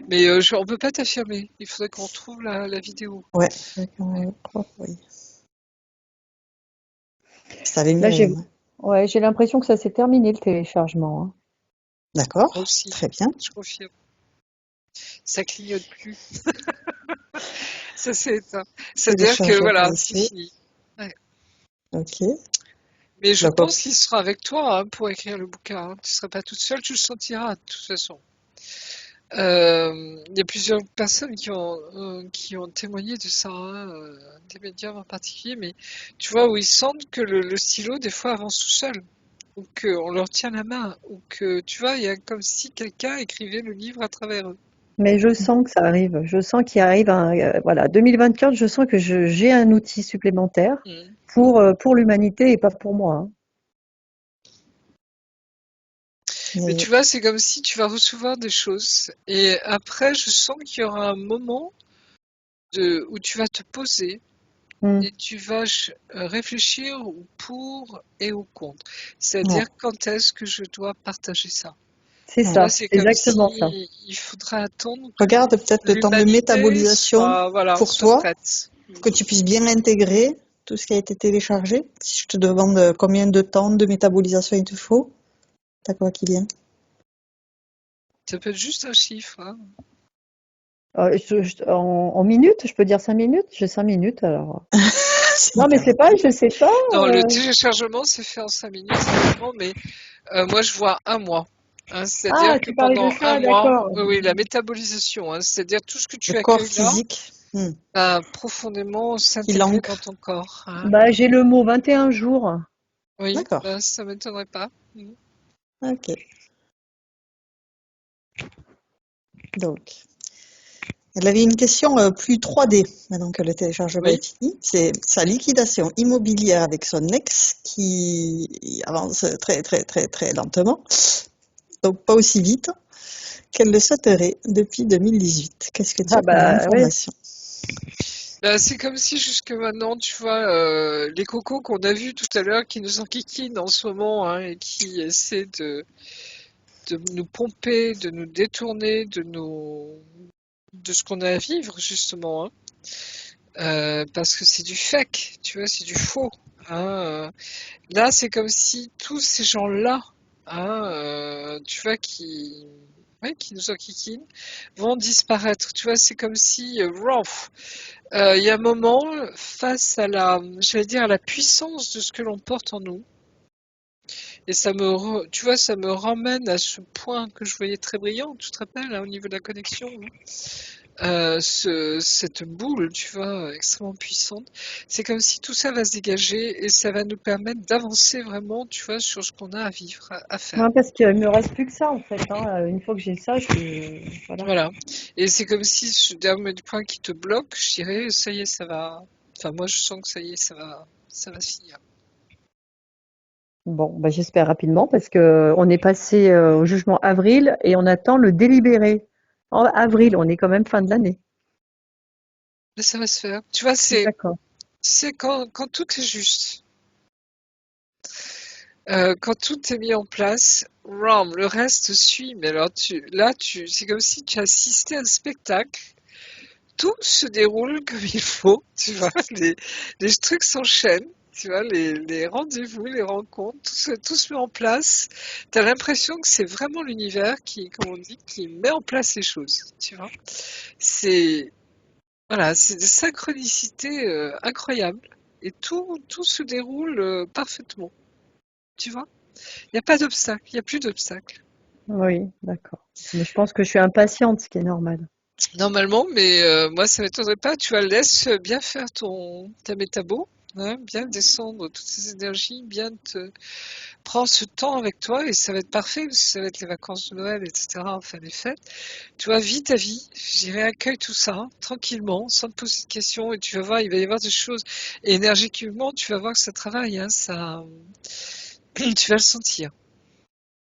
Mais on peut pas t'affirmer. Il faudrait qu'on trouve la vidéo. Ouais, je crois, oui. Ça allait Là, mieux, hein. ouais, j'ai l'impression que ça s'est terminé le téléchargement, hein. Moi D'accord, aussi, très bien. je confirme. Ça clignote plus. Ça s'est éteint. C'est-à-dire que Téléchargeur voilà, c'est laissé. fini. Ouais. Ok. Mais je Donc, pense qu'il sera avec toi, hein, pour écrire le bouquin, hein. Tu ne seras pas toute seule, tu le sentiras de toute façon. Il y a plusieurs personnes qui ont témoigné de ça, hein, des médiums en particulier, mais tu vois, où ils sentent que le stylo, des fois, avance tout seul, ou qu'on leur tient la main, ou que, tu vois, il y a comme si quelqu'un écrivait le livre à travers eux. Mais je sens que ça arrive. Je sens qu'il arrive voilà, 2024, je sens que j'ai un outil supplémentaire Mm. pour l'humanité et pas pour moi, hein. Mais mais tu vois, c'est comme si tu vas recevoir des choses, et après, je sens qu'il y aura un moment où tu vas te poser, Hmm. et tu vas réfléchir au pour et au contre. ouais, C'est-à-dire quand est-ce que je dois partager ça. C'est ouais. Tu vois, ça, c'est c'est comme exactement ça. si il faudra attendre que Regarde peut-être le temps de l'humanité métabolisation soit, voilà, pour soit toi, prête. pour que tu puisses bien intégrer tout ce qui a été téléchargé. Si je te demande combien de temps de métabolisation il te faut, t'as quoi qui vient? Ça peut être juste un chiffre, hein. En minutes, je peux dire 5 minutes? J'ai 5 minutes alors. C'est Non, mais c'est pas, impératif. je sais pas. Non, le euh. téléchargement c'est fait en 5 minutes, ça dépend, mais moi je vois un mois. Hein, c'est-à-dire Ah, que tu parlais de pendant un ça, mois, d'accord. oui, oui, la métabolisation, hein, c'est-à-dire tout ce que Le tu corps accueilles là physique, va profondément qui s'intégrer dans l'ancre. ton corps, hein. Bah, j'ai le mot 21 jours. Oui, D'accord. ben, ça m'étonnerait pas. Mm. Ok. Donc, elle avait une question plus 3D, maintenant que le téléchargement Oui, est fini. C'est sa liquidation immobilière avec son ex qui avance très, très, très, très lentement. Donc, pas aussi vite qu'elle le souhaiterait depuis 2018. Qu'est-ce que tu Ah as comme bah ouais. information? ben, c'est comme si jusque maintenant, tu vois, les cocos qu'on a vus tout à l'heure qui nous enquiquinent en ce moment, hein, et qui essaient de nous pomper, de nous détourner de ce qu'on a à vivre justement, hein. Parce que c'est du fake, tu vois, c'est du faux, hein. Là, c'est comme si tous ces gens-là, hein, tu vois, ouais, qui nous enquiquinent, vont disparaître. Tu vois, c'est comme si, Rof, il y a un moment, face à j'allais dire, à la puissance de ce que l'on porte en nous, et tu vois, ça me ramène à ce point que je voyais très brillant, tu te rappelles, hein, au niveau de la connexion, hein. Cette boule, tu vois, extrêmement puissante. C'est comme si tout ça va se dégager et ça va nous permettre d'avancer vraiment, tu vois, sur ce qu'on a à vivre, à faire. Ouais, parce qu'il me reste plus que ça en fait, hein. Une fois que j'ai ça, voilà. Voilà. Et c'est comme si ce dernier point qui te bloque, je dirais, ça y est, ça va. Enfin, moi, je sens que ça y est, ça va se finir. Bon, bah, j'espère rapidement parce que on est passé au jugement avril et on attend le délibéré. En avril, on est quand même fin de l'année. Mais ça va se faire. Tu vois, tu D'accord. sais, quand tout est juste, quand tout est mis en place, ram, le reste suit. Mais alors, c'est comme si tu assistais à un spectacle. Tout se déroule comme il faut, tu vois, les trucs s'enchaînent, tu vois, les rendez-vous, les rencontres, tout se met en place. Tu as l'impression que c'est vraiment l'univers qui, comme on dit, qui met en place les choses, tu vois. C'est, voilà, c'est des synchronicités incroyables et tout se déroule parfaitement, tu vois. Il n'y a pas d'obstacle, il n'y a plus d'obstacle. Oui, d'accord. Mais je pense que je suis impatiente, ce qui est normal. Normalement, mais moi ça m'étonnerait pas, tu vois, laisse bien faire ta métabo, hein, bien descendre toutes ces énergies, bien te prendre ce temps avec toi et ça va être parfait parce que ça va être les vacances de Noël, etc. Enfin les fêtes. Tu vois, vis ta vie. Je dirais accueille tout ça hein, tranquillement, sans te poser de questions et tu vas voir, il va y avoir des choses. Et énergiquement, tu vas voir que ça travaille, hein, ça, tu vas le sentir.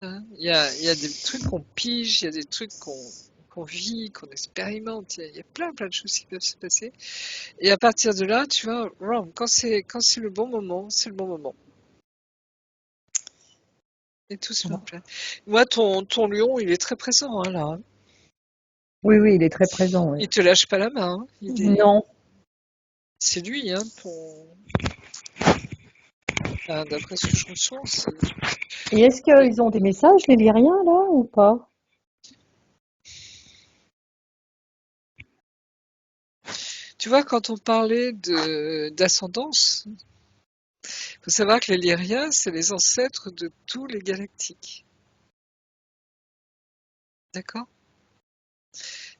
Hein. Il y a des trucs qu'on pige, il y a des trucs qu'on vit, qu'on expérimente. Il y a plein de choses qui peuvent se passer. Et à partir de là, tu vois, quand c'est le bon moment, c'est le bon moment. Et tout se met en place. Moi, ton lion, il est très présent hein, là. Hein. Oui, oui, il est très présent. Oui. Il te lâche pas la main. Hein. Non. C'est lui, hein, d'après ce que je ressens. Et est-ce qu'ils ont des messages, les lyriens, là, ou pas? Tu vois, quand on parlait d'ascendance, il faut savoir que les lyriens, c'est les ancêtres de tous les galactiques. D'accord?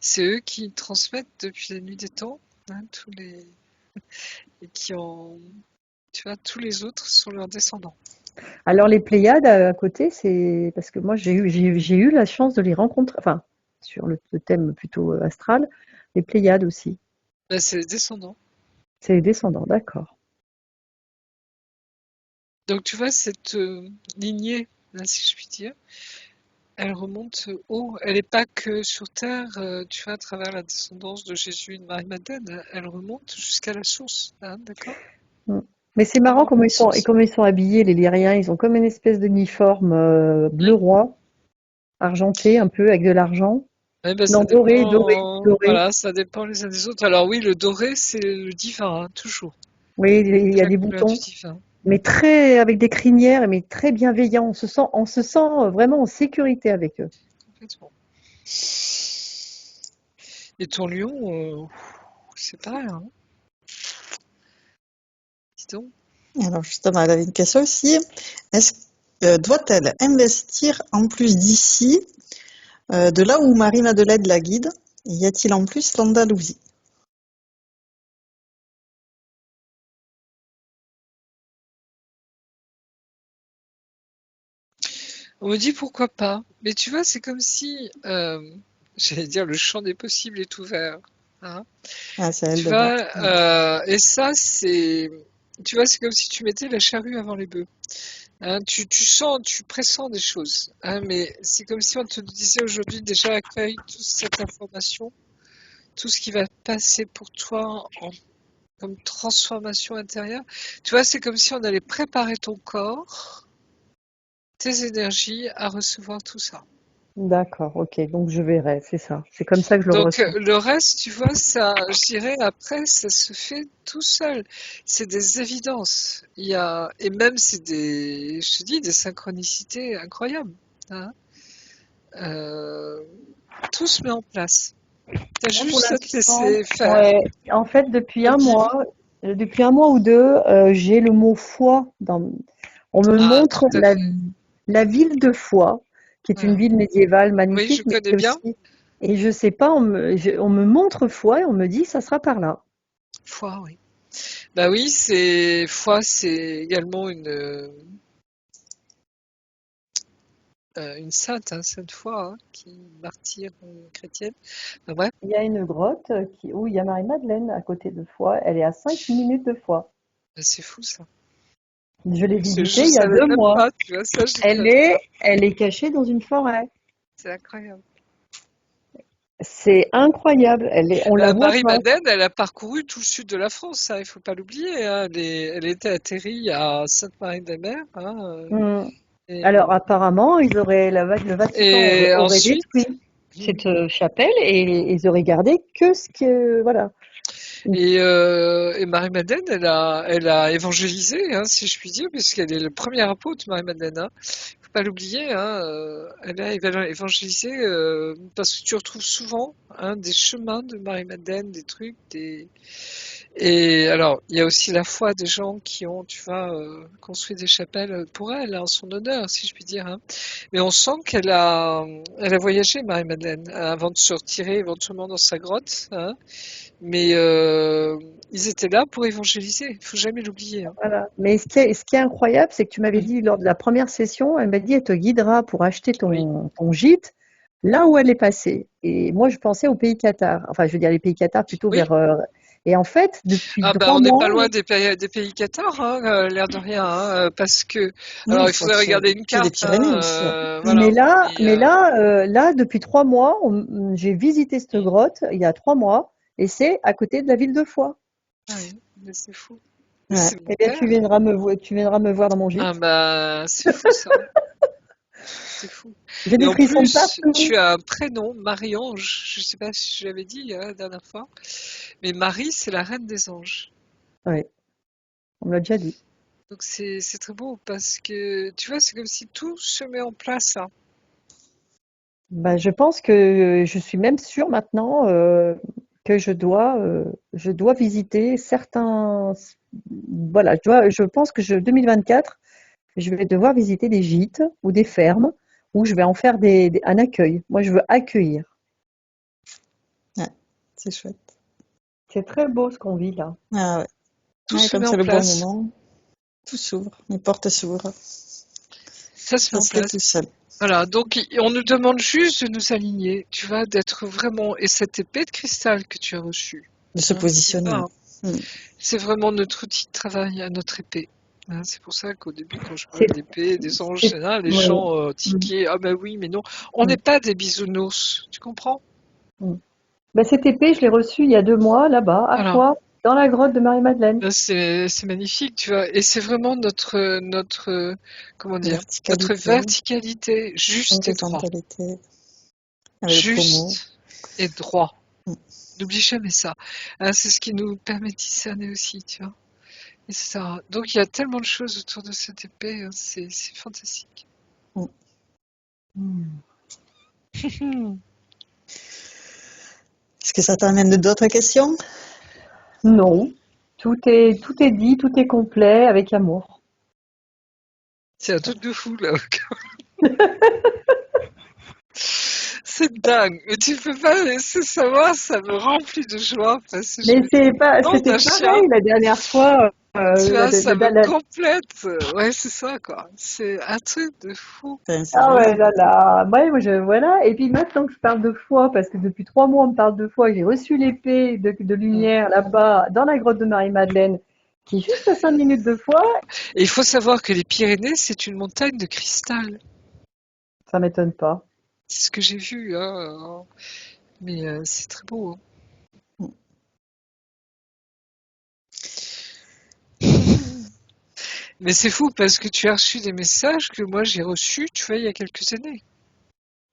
C'est eux qui transmettent depuis la nuit des temps, hein, et qui ont, tu vois, tous les autres sont leurs descendants. Alors les Pléiades à côté, c'est parce que moi j'ai eu la chance de les rencontrer, enfin sur le thème plutôt astral, les Pléiades aussi. Ben, c'est les descendants. C'est les descendants, d'accord. Donc tu vois, cette lignée, là, si je puis dire, elle remonte haut. Elle n'est pas que sur Terre, tu vois, à travers la descendance de Jésus et de Marie-Madeleine. Elle remonte jusqu'à la source, hein, d'accord? Mm. Mais c'est marrant Vraiment comment la source. ils sont habillés les Lyriens. Ils ont comme une espèce d'uniforme bleu roi, argenté un peu avec de l'argent. Ouais, ben, Non, ça dépend, doré. voilà, ça dépend les uns des autres. Alors oui, le doré, c'est le divin, hein, toujours. Oui, il y C'est a la des couleur du boutons, divin. mais très avec des crinières, mais très bienveillants. On se sent vraiment en sécurité avec eux. Complètement. Et ton lion, c'est pareil, hein. Dis donc. Alors justement, elle avait une question aussi. Est-ce doit-elle investir en plus d'ici, de là où Marie-Madeleine la guide? Y a-t-il en plus l'Andalousie? On me dit pourquoi pas. Mais tu vois, c'est comme si, j'allais dire, le champ des possibles est ouvert. Hein. Ah, c'est à elle Tu de voir. vois, et ça, tu vois, c'est comme si tu mettais la charrue avant les bœufs. Hein, tu sens, tu pressens des choses. Hein, mais c'est comme si on te disait aujourd'hui déjà accueille toute cette information, tout ce qui va passer pour toi comme transformation intérieure. Tu vois, c'est comme si on allait préparer ton corps, tes énergies à recevoir tout ça. D'accord, ok. Donc je verrai, c'est ça. C'est comme ça que je le Donc ressens. le reste, tu vois, ça, je dirais après, ça se fait tout seul. C'est des évidences. Et même c'est je te dis, des synchronicités incroyables. Hein. Euh, tout se met en place. T'as Là, pour juste à te l'instant, laisser faire. ouais. En fait, Guide. depuis un mois ou deux, j'ai le mot foi on me Ah, montre tout à fait. la ville de Foix, qui est une Voilà. ville médiévale Oui, je magnifique, mais connais qui est bien. aussi, et je sais pas, on me montre Foix et on me dit ça sera par là. Foi, oui. Bah oui, foi, c'est également une sainte, hein, sainte foi, hein, qui martyre chrétienne. Bah, bref, Il y a une grotte où il y a Marie-Madeleine à côté de Foix. Elle est à 5 minutes de Foix. bah, c'est fou ça. Je l'ai Je visitée il y a savais deux même mois. pas, tu vois, ça, je ne savais pas. Elle est cachée dans une forêt. C'est incroyable. C'est incroyable. On la voit pas. Marie-Madeleine, elle a parcouru tout le sud de la France, hein, il faut pas l'oublier. Hein. Elle était atterrie à Sainte-Marie-de-la-Mer. Hein, Hmm. Alors et, apparemment, le Vatican et aurait ensuite, détruit cette chapelle et ils auraient gardé que ce que voilà. et Marie-Madeleine, elle a évangélisé, hein, si je puis dire, puisqu'elle est le premier apôtre, Marie-Madeleine. Hein. Faut pas l'oublier, hein, elle a évangélisé parce que tu retrouves souvent hein, des chemins de Marie-Madeleine, des trucs, Et alors, il y a aussi la foi des gens qui ont, tu vois, construit des chapelles pour elle, en son honneur, si je puis dire, hein. Mais on sent elle a voyagé, Marie-Madeleine, avant de se retirer éventuellement dans sa grotte, hein. Mais ils étaient là pour évangéliser, il faut jamais l'oublier, hein. Voilà. Mais ce qui est incroyable, c'est que tu m'avais dit lors de la première session, elle m'a dit, elle te guidera pour acheter Oui. ton gîte là où elle est passée. Et moi, je pensais au pays Qatar. Enfin, je veux dire les pays Qatar plutôt Oui. vers. Et en fait, depuis Ah bah on trois n'est mois, pas loin des pays Qatar, hein, l'air de rien, hein, parce que Oui, alors il il faut faudrait regarder une pied des carte, Pyrénées hein, aussi. mais voilà. là, Et, mais là, depuis 3 mois, j'ai visité cette grotte il y a 3 mois, et c'est à côté de la ville de Foix. ah oui, mais c'est fou. Mais Ouais. c'est mon Eh bien, père. tu viendras me voir dans mon Ah gîte. bah c'est fou ça, c'est fou. J'ai Et des en frissons plus, tu partout. as un prénom, Marie-Ange. Je sais pas si je l'avais dit la dernière fois, mais Marie c'est la reine des anges. Oui, on me l'a déjà dit. Donc c'est très beau parce que tu vois, c'est comme si tout se met en place là. Ben, je pense que je suis même sûre maintenant que je dois visiter certains. Voilà, je pense que 2024, je vais devoir visiter des gîtes ou des fermes où je vais en faire un accueil. Moi, je veux accueillir. Ouais, c'est chouette. C'est très beau ce qu'on vit là. Ah ouais. Tout Ouais, se quand met en c'est le bon place. moment, tout s'ouvre, les portes s'ouvrent. Ça se met Ça en se fait place. tout seul. Voilà, donc on nous demande juste de nous aligner, tu vois, d'être vraiment. Et cette épée de cristal que tu as reçue, De se hein, n'oublie pas, positionner. hein, Mm. c'est vraiment notre outil de travail à notre épée. Hein, c'est pour ça qu'au début, quand je C'est, parlais d'épée, des anges, c'est, les ouais. gens Mm, tiquaient. Ah ben oui, mais non, on n'est mm, pas des bisounours, tu comprends? mm. Ben, cette épée, je l'ai reçue il y a 2 mois là-bas, à Voilà. Foix, dans la grotte de Marie-Madeleine. Là, c'est magnifique, tu vois. Et c'est vraiment notre comment dire, notre Verticalité, verticalité, juste et droit. horizontalité, avec le pommeau. Juste et droit. Mm. N'oublie jamais ça. Hein, c'est ce qui nous permet de discerner aussi, tu vois. Et c'est ça. Donc il y a tellement de choses autour de cette épée, hein, c'est fantastique. Mm. Mm. Est-ce que ça t'amène d'autres questions? Non, tout est dit, tout est complet avec amour. C'est un truc de fou là. C'est dingue. Mais tu peux pas laisser savoir, ça me remplit de joie parce que je Mais me dis, non, c'était d'un chien. pareil la dernière fois. Tu vois, ça me complète. Ouais, c'est ça, quoi. C'est un truc de fou. C'est Ah ouais, génial. là là. Ouais, voilà. Et puis maintenant que je parle de foi, parce que depuis 3 mois on me parle de foi, j'ai reçu l'épée de Mm. lumière là-bas dans la grotte de Marie-Madeleine, qui est juste à 5 minutes de foi. Et il faut savoir que les Pyrénées, c'est une montagne de cristal. Ça m'étonne pas. C'est ce que j'ai vu, hein. Mais c'est très beau, Mm. hein. Mais c'est fou parce que tu as reçu des messages que moi j'ai reçus, tu vois, il y a quelques années.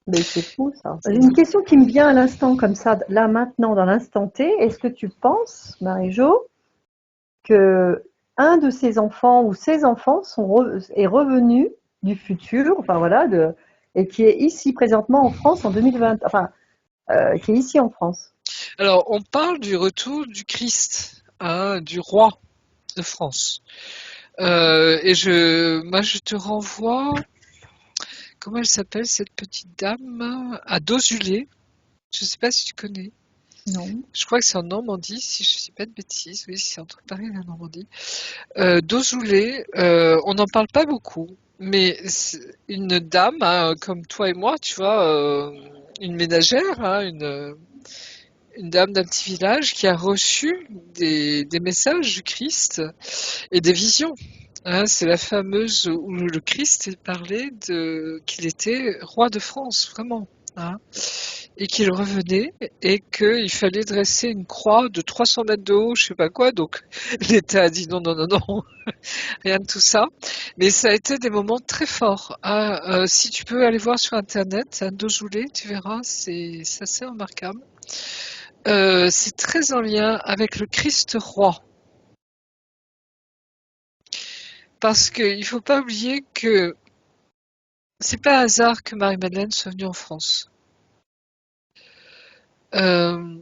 Mais c'est fou ça. J'ai une question qui me vient à l'instant comme ça, là maintenant, dans l'instant T. Est-ce que tu penses, Marie-Jo, que un de ses enfants ou ses enfants est revenu du futur, enfin voilà, et qui est ici présentement en France en 2020, enfin, qui est ici en France. Alors, on parle du retour du Christ, hein, du roi de France. Moi, je te renvoie, comment elle s'appelle cette petite dame? À Dozulé. Je ne sais pas si tu connais. Non. Je crois que c'est en Normandie, si je ne dis pas de bêtises. Oui, c'est entre Paris et la Normandie. Dozulé, on n'en parle pas beaucoup, mais c'est une dame, hein, comme toi et moi, tu vois, une ménagère, hein, une dame d'un petit village qui a reçu des messages du Christ et des visions. Hein, c'est la fameuse où le Christ est parlé qu'il était roi de France, vraiment. Hein, et qu'il revenait et qu'il fallait dresser une croix de 300 mètres de haut, je sais pas quoi. Donc l'État a dit non, non, non, non, rien de tout ça. Mais ça a été des moments très forts. Hein. Si tu peux aller voir sur Internet, un Dozoulé, tu verras, c'est assez remarquable. C'est très en lien avec le Christ roi. Parce qu'il ne faut pas oublier que c'est pas hasard que Marie-Madeleine soit venue en France. Euh,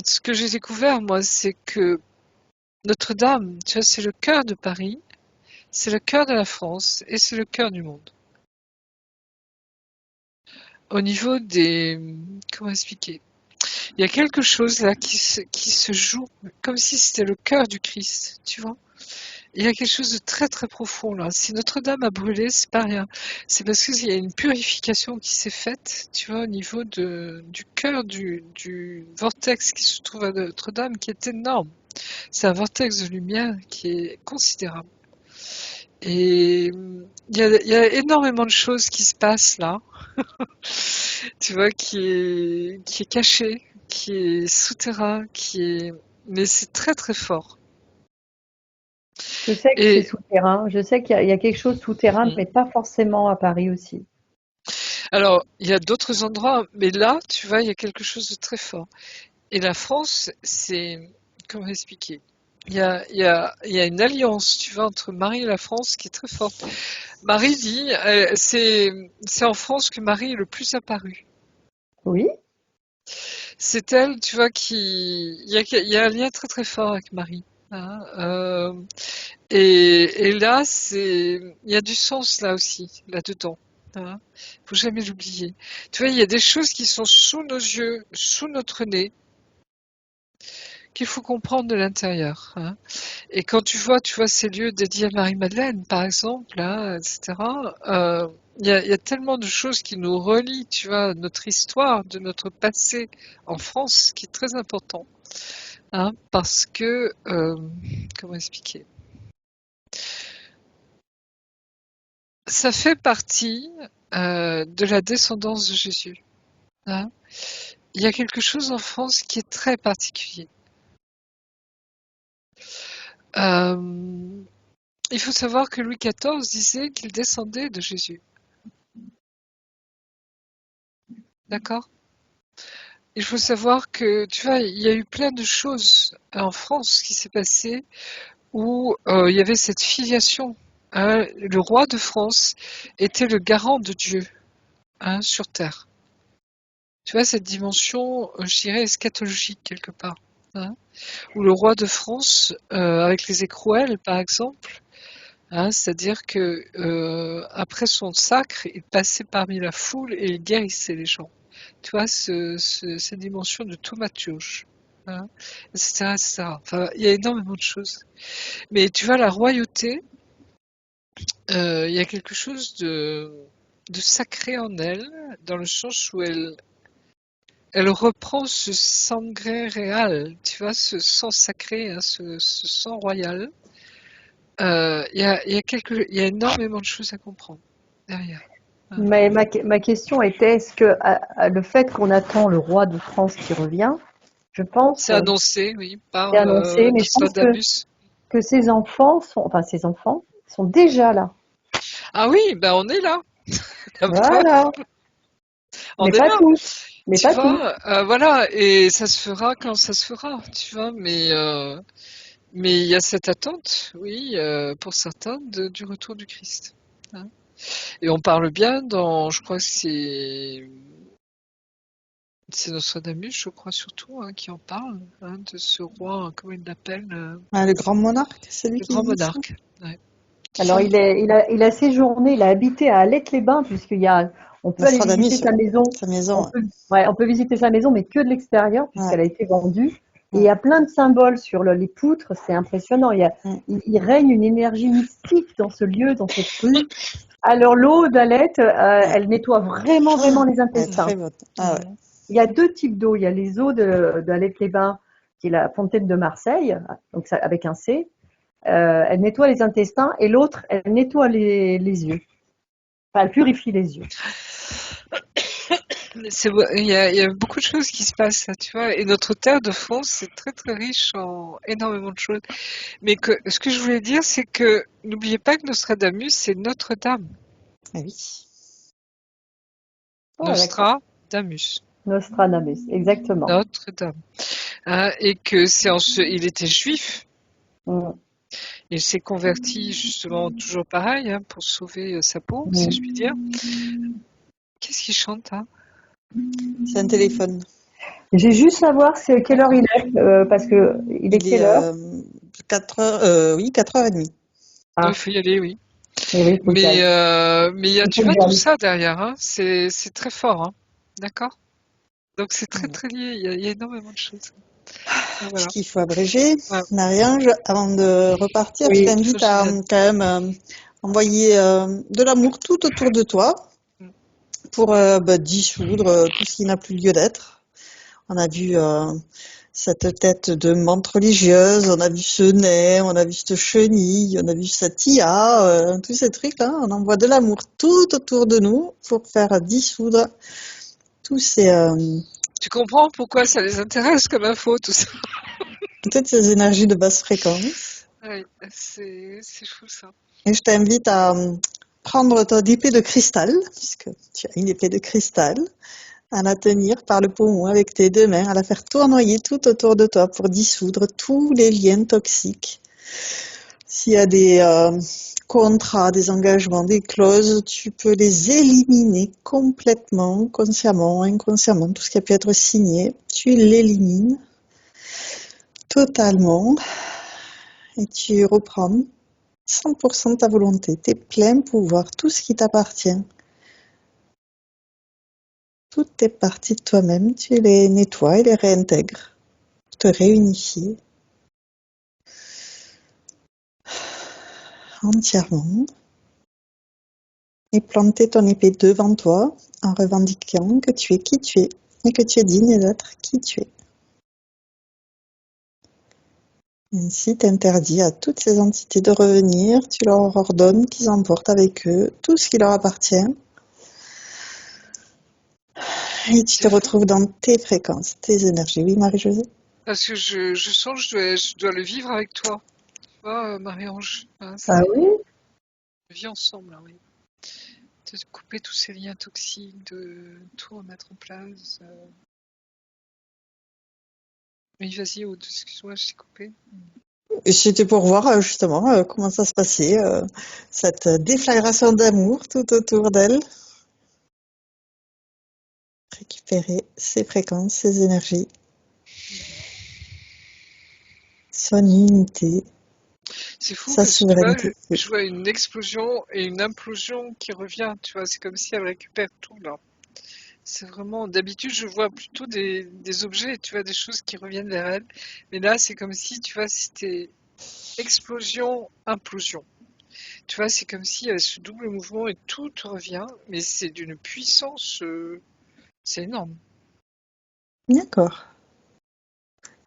Ce que j'ai découvert, moi, c'est que Notre-Dame, tu vois, c'est le cœur de Paris, c'est le cœur de la France et c'est le cœur du monde. Au niveau des... Comment expliquer? Il y a quelque chose là qui se joue comme si c'était le cœur du Christ, tu vois. Il y a quelque chose de très très profond là. Si Notre-Dame a brûlé, c'est pas rien. C'est parce qu'il y a une purification qui s'est faite, tu vois, au niveau du cœur du vortex qui se trouve à Notre-Dame, qui est énorme. C'est un vortex de lumière qui est considérable. Et il y a énormément de choses qui se passent là, tu vois, qui est caché, qui est souterrain, mais c'est très très fort. Je sais que c'est Et souterrain. Je sais qu'il y a quelque chose souterrain, mm, mais pas forcément à Paris aussi. alors, il y a d'autres endroits, mais là, tu vois, il y a quelque chose de très fort. Et la France, comment expliquer? Il y a une alliance, tu vois, entre Marie et la France qui est très forte. Marie dit, c'est en France que Marie est le plus apparue. Oui, C'est elle, tu vois, il y a un lien très très fort avec Marie. Hein, et là, il y a du sens là aussi, là-dedans. Hein, faut jamais l'oublier. Tu vois, il y a des choses qui sont sous nos yeux, sous notre nez, qu'il faut comprendre de l'intérieur. Hein. Et quand tu vois ces lieux dédiés à Marie-Madeleine, par exemple, hein, etc., il y a tellement de choses qui nous relient, tu vois, à notre histoire, de notre passé en France, qui est très important. Hein, parce que, comment expliquer? Ça fait partie de la descendance de Jésus. Hein. Il y a quelque chose en France qui est très particulier. Euh, il faut savoir que Louis XIV disait qu'il descendait de Jésus. D'accord? Il faut savoir que, tu vois, il y a eu plein de choses en France qui s'est passé où il y avait cette filiation. Hein. Le roi de France était le garant de Dieu, hein, sur terre. Tu vois, cette dimension, je dirais, eschatologique quelque part. Hein, où le roi de France, avec les écrouelles, par exemple, hein, c'est-à-dire que après son sacre, il passait parmi la foule et il guérissait les gens. Tu vois, cette dimension de thaumaturge, hein, etc., etc. Enfin, il y a énormément de choses. Mais tu vois, la royauté, il y a quelque chose de sacré en elle, dans le sens où elle reprend ce sanguin réel, tu vois, ce sang sacré, hein, ce sang royal. Il y a énormément de choses à comprendre derrière. Hein. mais ma question était, est-ce que le fait qu'on attend le roi de France qui revient, je pense, C'est annoncé, oui, c'est par annoncé, mais je pense Nostradamus. que ses enfants sont déjà là. Ah oui, ben on est là. La preuve, Voilà, on mais est pas là. tous, mais Tu pas tous. vois, voilà, et ça se fera quand ça se fera, tu vois, mais il y a cette attente, oui, pour certains, du retour du Christ. Hein. Et on parle bien je crois que c'est Nostradamus, je crois surtout, hein, qui en parle, hein, de ce roi, comment il l'appelle, Ah, le grand monarque, c'est lui le qui grand dit ça? monarque. Ouais. Alors il a séjourné, il a habité à Alec-les-Bains on peut aller visiter Nostradamus, sa ouais. maison. Sa maison, On ouais. peut, ouais, on peut visiter sa maison, mais que de l'extérieur Ouais, puisqu'elle a été vendue. Et il ouais. y a plein de symboles sur les poutres, c'est impressionnant. Mm. Il règne une énergie mystique dans ce lieu, dans cette rue. Alors l'eau d'Alette, Ouais. elle nettoie vraiment, vraiment les Elle est intestins. très bonne. Ah ouais. Mhm. Il y a deux types d'eau. Il y a les eaux d'Alec-les-Bains, qui est la fontaine de Marseille, donc ça, avec un C. Elle nettoie les intestins et l'autre, elle nettoie les yeux. Enfin, elle purifie les yeux. Il y a beaucoup de choses qui se passent là, tu vois. Et notre terre de France, c'est très très riche en énormément de choses. Mais ce que je voulais dire, c'est que n'oubliez pas que Nostradamus, c'est Notre-Dame. Ah oui. Oh, d'accord. Nostradamus. Nostradamus, exactement. Notre-Dame. Hein, et que il était juif. Mm, Il s'est converti justement toujours pareil, hein, pour sauver sa peau, si je puis mm. dire. Qu'est-ce qu'il chante, hein? C'est un téléphone. J'ai juste savoir quelle heure D'accord. il est, parce que il est Il est quelle heure? 4 heures, oui, 4h30. Il Ah, faut y aller, oui. mais oui, faut y aller. Mais il y a, Il faut tu vois, y tout aller. ça derrière, hein. C'est très fort, hein. D'accord? Donc c'est très Voilà. très lié. Il y a énormément de choses. Donc, Est-ce voilà. qu'il faut abréger? Ouais. Marie-Ange, avant de repartir, je Oui, Faut que t'invite j'y à vienne. quand même envoyer de l'amour tout autour de toi Mm. pour dissoudre tout ce qui n'a plus lieu d'être. On a vu cette tête de menthe religieuse, on a vu ce nez, on a vu cette chenille, on a vu cette IA, tous ces trucs-là. On envoie de l'amour tout autour de nous pour faire dissoudre tous ces, Tu comprends pourquoi ça les intéresse comme info, tout ça? toutes ces énergies de basse fréquence. Oui, c'est fou ça. Et je t'invite à prendre ton épée de cristal, puisque tu as une épée de cristal, à la tenir par le poumon avec tes deux mains, à la faire tournoyer tout autour de toi pour dissoudre tous les liens toxiques. S'il y a des contrats, des engagements, des clauses, tu peux les éliminer complètement, consciemment, inconsciemment, tout ce qui a pu être signé, tu l'élimines totalement et tu reprends 100% de ta volonté, tes pleins pouvoirs, tout ce qui t'appartient. Toutes tes parties de toi-même, tu les nettoies et les réintègres pour te réunifier entièrement et planter ton épée devant toi en revendiquant que tu es qui tu es et que tu es digne d'être qui tu es. Ainsi, t'interdis à toutes ces entités de revenir, tu leur ordonnes qu'ils emportent avec eux tout ce qui leur appartient et tu te C'est fou. retrouves dans tes fréquences, tes énergies. Oui, Marie-Josée? Parce que je sens que je dois le vivre avec toi. Tu vois, Marie-Ange, hein, Ah oui? on vit ensemble, hein, oui. De couper tous ces liens toxiques, de tout remettre en place. Oui, vas-y, Aude, excuse-moi, je t'ai coupé. Et c'était pour voir justement comment ça se passait, cette déflagration d'amour tout autour d'elle. Récupérer ses fréquences, ses énergies, son unité, C'est fou sa parce que tu vois, souveraineté. Oui. je vois une explosion et une implosion qui revient. Tu vois, c'est comme si elle récupère tout là. C'est vraiment, d'habitude, je vois plutôt des objets, tu vois, des choses qui reviennent vers elle. Mais là, c'est comme si, tu vois, c'était explosion, implosion. Tu vois, c'est comme s'il y avait ce double mouvement et tout revient, mais c'est d'une puissance, c'est énorme. D'accord.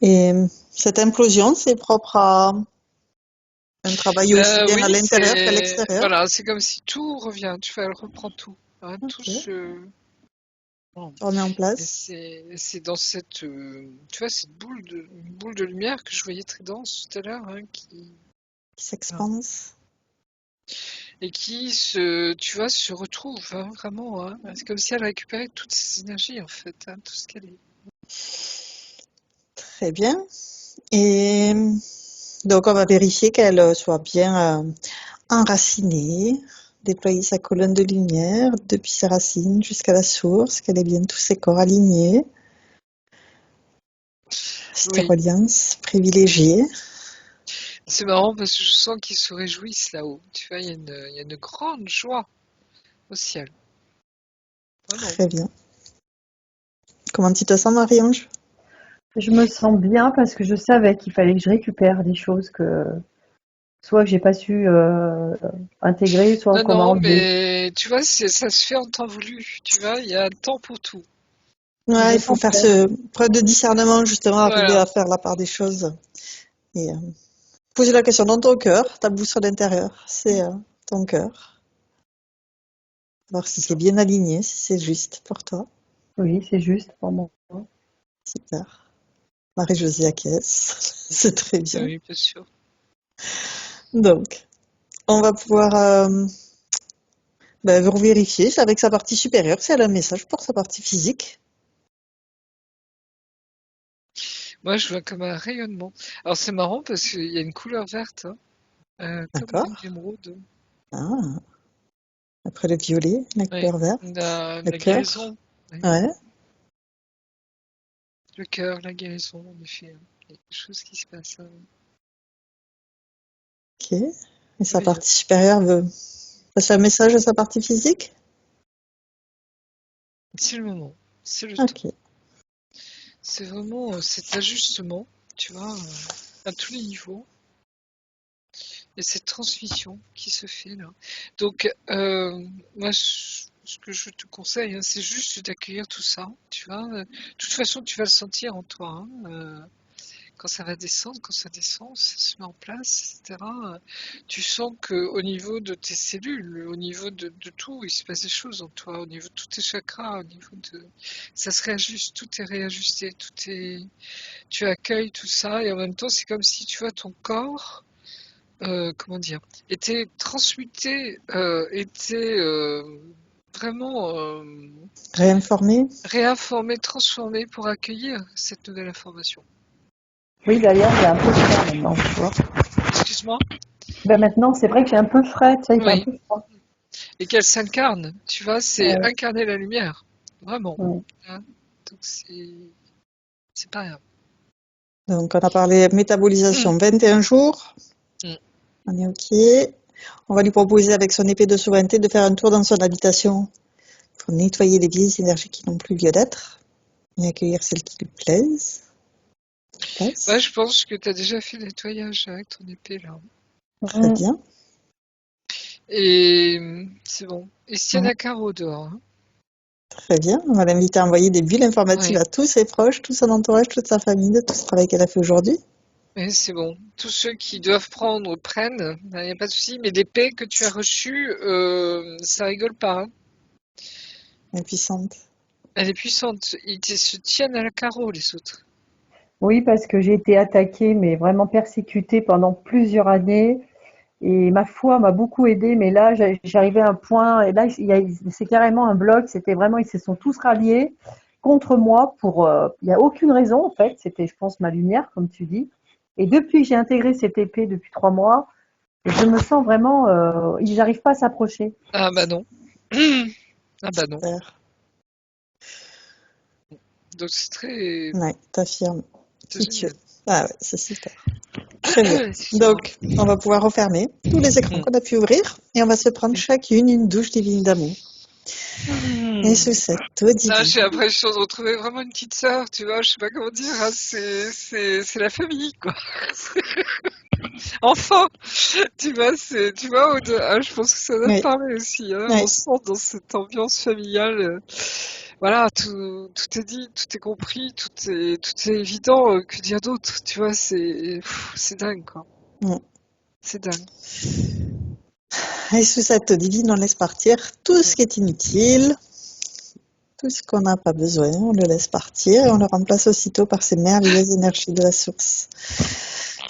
Et cette implosion, c'est propre à un travail aussi bien à Oui, l'intérieur qu'à l'extérieur. voilà, c'est comme si tout revient, tu vois, elle reprend tout. Hein, tout Ok, se, bon. tu remets en Et place, c'est dans cette, tu vois, cette une boule de lumière que je voyais très dense tout à l'heure, hein, qui voilà. s'expanse. Et qui tu vois, se retrouve, hein, vraiment. Hein. C'est comme si elle récupérait toutes ses énergies, en fait, hein, tout ce qu'elle est. Très bien. Et donc, on va vérifier qu'elle soit bien enracinée, déployer sa colonne de lumière depuis ses racines jusqu'à la source, qu'elle ait bien tous ses corps alignés. Cette Oui, reliance privilégiée. c'est marrant parce que je sens qu'ils se réjouissent là-haut. Tu vois, il y a une grande joie au ciel. Vraiment. Très bien. Comment tu te sens, Marie-Ange? Je me sens bien parce que je savais qu'il fallait que je récupère des choses que soit que j'ai pas su intégrer, soit Non, qu'on m'a non, enlevé. mais tu vois, ça se fait en temps voulu. Tu vois, il y a un temps pour tout. Ouais, il faut faire L'essentiel. preuve de discernement, justement, arriver Voilà. à faire la part des choses. Et poser la question dans ton cœur, ta boussole intérieure, c'est ton cœur. Voir si C'est c'est ça. bien aligné, si c'est juste pour toi. Oui, c'est juste pour moi. Super. Marie-Josée acquiesce. C'est très bien. Oui, bien sûr. Donc, on va pouvoir vérifier avec sa partie supérieure si elle a un message pour sa partie physique. Moi, je vois comme un rayonnement. Alors, c'est marrant parce qu'il y a une couleur verte, hein, comme D'accord. l'émeraude. Ah, après le violet, la Oui, couleur verte, le la cœur. guérison. Oui. Ouais. Le cœur, la guérison, en effet. Hein. Il y a quelque chose qui se passe là. Ok. Et sa Oui. partie supérieure veut passer un message à sa partie physique? C'est le moment, c'est le temps. Ok. C'est vraiment cet ajustement, tu vois, à tous les niveaux. Et cette transmission qui se fait là. Donc, moi, ce que je te conseille, hein, c'est juste d'accueillir tout ça, tu vois. De toute façon, tu vas le sentir en toi, hein, quand ça va descendre, quand ça descend, ça se met en place, etc. Tu sens qu'au niveau de tes cellules, au niveau de tout, il se passe des choses en toi, au niveau de tous tes chakras, au niveau de... Ça se réajuste, tout est réajusté, tout est... Tu accueilles tout ça, et en même temps, c'est comme si, tu vois, ton corps comment dire, était transmuté, était vraiment Réinformer? réinformé, transformé pour accueillir cette nouvelle information. Oui, d'ailleurs, j'ai un peu frais maintenant, tu vois. Excuse-moi. Ben maintenant, c'est vrai que j'ai un peu frais, tu sais, il fait un Oui. peu froid. Et qu'elle s'incarne, tu vois, c'est Ouais, incarner la lumière, vraiment. ouais. Hein. Donc c'est pas rien. Donc, on a parlé métabolisation 21 jours. Mm. On est ok. On va lui proposer avec son épée de souveraineté de faire un tour dans son habitation pour nettoyer les vieilles énergies qui n'ont plus lieu d'être et accueillir celles qui lui plaisent. Bah, Place. je pense que tu as déjà fait le nettoyage avec ton épée là. Très Mm. bien. Et c'est bon. Et s'il y en Ouais, a qu'un dehors, hein. très bien. On va l'inviter à envoyer des bulles informatives Ouais. à tous ses proches, tout son entourage, toute sa famille, de tout ce travail qu'elle a fait aujourd'hui. Mais c'est bon. Tous ceux qui doivent prendre prennent, il n'y a pas de souci. Mais l'épée que tu as reçue, ça rigole pas, hein. Elle est puissante. Elle est puissante. Se tiennent à la carreau, les autres. Oui, parce que j'ai été attaquée, mais vraiment persécutée pendant plusieurs années. Et ma foi m'a beaucoup aidée, mais là, j'arrivais à un point, et là, c'est carrément un bloc. C'était vraiment, ils se sont tous ralliés contre moi pour, il n'y a aucune raison, en fait. C'était, je pense, ma lumière, comme tu dis. Et depuis que j'ai intégré cette épée depuis 3 mois, je me sens vraiment, ils n'arrivent pas à s'approcher. Ah bah non. Ah bah non. Super. Donc c'est très... Ouais, t'affirmes. C'est Qui tu es. génial. Ah ouais, c'est super. Très bien. Excuse-moi. Donc, on va pouvoir refermer tous les écrans Mm. qu'on a pu ouvrir et on va se prendre chacune une douche divine d'amour. Et Mm. sous cette eau Ah, divine, j'ai l'impression de retrouver vraiment une petite sœur, tu vois, je sais pas comment dire, hein, c'est la famille, quoi. Enfin, tu vois, ah, je pense que ça doit te oui, parler aussi, hein, oui, on sent dans cette ambiance familiale, voilà, tout est dit, tout est compris, tout est évident, que dire d'autre, tu vois, c'est dingue, quoi. mm. C'est dingue. Et sous cette eau divine, on laisse partir tout ce qui est inutile, tout ce qu'on n'a pas besoin, on le laisse partir et on le remplace aussitôt par ces merveilleuses énergies de la source.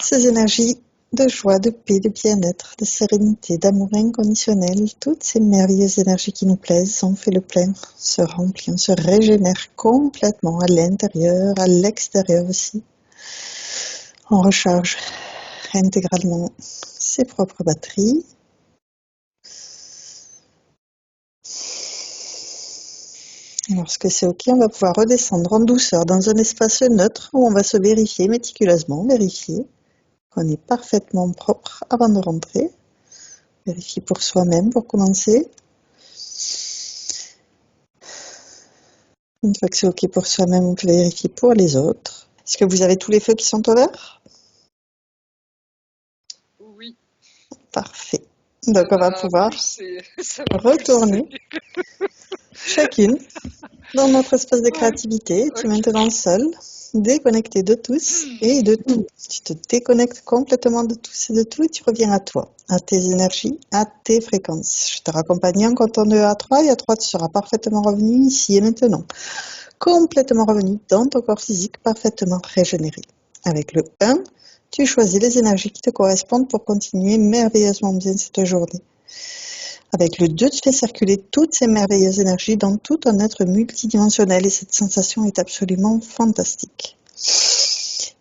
Ces énergies de joie, de paix, de bien-être, de sérénité, d'amour inconditionnel, toutes ces merveilleuses énergies qui nous plaisent, on fait le plein, on se remplit, on se régénère complètement à l'intérieur, à l'extérieur aussi. On recharge intégralement ses propres batteries. Et lorsque c'est OK, on va pouvoir redescendre en douceur dans un espace neutre où on va se vérifier méticuleusement, vérifier qu'on est parfaitement propre avant de rentrer. Vérifier pour soi-même pour commencer. Une fois que c'est OK pour soi-même, on peut vérifier pour les autres. Est-ce que vous avez tous les feux qui sont ouverts? Oui, Parfait. ça Donc on va va pouvoir pulser, ça va pulser. retourner chacune dans notre espace de Ouais, créativité. Tu es ok. maintenant seule, déconnectée de tous et de tout. Tu te déconnectes complètement de tous et de tout et tu reviens à toi, à tes énergies, à tes fréquences. Je te raccompagne en comptant de 1 à 3 et à 3 tu seras parfaitement revenu ici et maintenant. Complètement revenu dans ton corps physique, parfaitement régénéré. Avec le 1, tu choisis les énergies qui te correspondent pour continuer merveilleusement bien cette journée. Avec le 2, tu fais circuler toutes ces merveilleuses énergies dans tout un être multidimensionnel et cette sensation est absolument fantastique.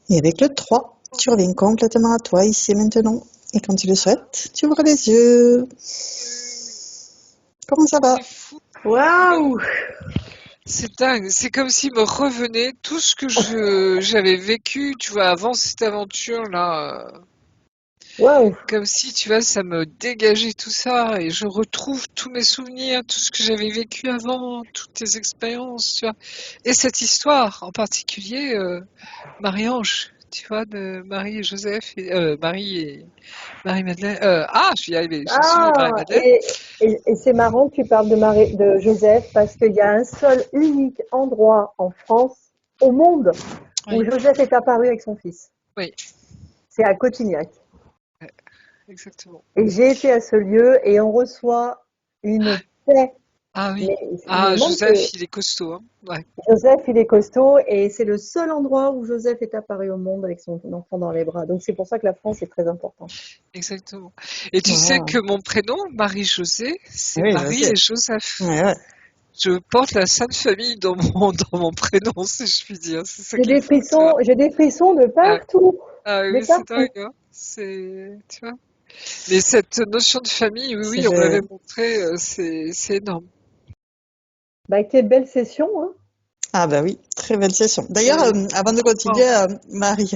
Et avec le 3, tu reviens complètement à toi ici et maintenant. Et quand tu le souhaites, tu ouvres les yeux. Comment ça va? C'est fou. Waouh! C'est dingue, c'est comme s'il me revenait tout ce que j'avais vécu, tu vois, avant cette aventure-là. Waouh! Comme si, tu vois, ça me dégageait tout ça et je retrouve tous mes souvenirs, tout ce que j'avais vécu avant, toutes les expériences, tu vois. Et cette histoire en particulier, Marie-Ange, tu vois, de Marie et Joseph, Marie et Marie-Madeleine. Je vais y arriver, Jésus et Ah, Marie-Madeleine. et c'est marrant que tu parles de Joseph parce qu'il y a un seul unique endroit en France, au monde, où Oui, Joseph est apparu avec son fils. oui, C'est à Cotignac. ouais, exactement. Et j'ai été à ce lieu et on reçoit une paix. Ah oui. Mais il me Ah, demande Joseph, que il est costaud, hein. Ouais, Joseph, il est costaud et c'est le seul endroit où Joseph est apparu au monde avec son enfant dans les bras. Donc c'est pour ça que la France est très importante. exactement. Et tu sais Voilà. que mon prénom, Marie-Josée, c'est Oui, je Marie sais. et Joseph. Ouais, ouais. Je porte la Sainte Famille dans dans mon prénom, si je puis dire. C'est ça qui est fou, tu vois. J'ai des frissons de Ah, partout, ah de oui, c'est dingue, partout. hein. C'est, tu vois. Mais cette notion de famille, oui, C'est oui, on me l'avait gé- montré, c'est énorme. Bah, quelle belle session, hein. Ah bah oui, très belle session. D'ailleurs, C'est avant de continuer, formidable. Marie,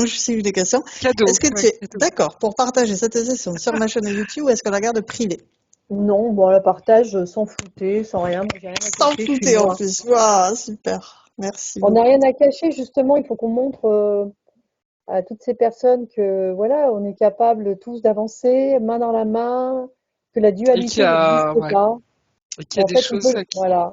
si j'ai des questions, Cadeau, est-ce que tu ouais, es cadeau. d'accord pour partager cette session sur ma chaîne YouTube ou est-ce qu'on la garde privée? Non, bon, le partage sans flouter, sans rien. Moi, j'ai rien à Sans cacher, je suis flouter en moi. plus. Waouh, super. Merci On n'a beaucoup. rien à cacher, justement. Il faut qu'on montre à toutes ces personnes que, voilà, on est capable tous d'avancer, main dans la main, que la Et dualité n'existe ouais, pas. et qu'il y a En des fait, on choses peut, là voilà.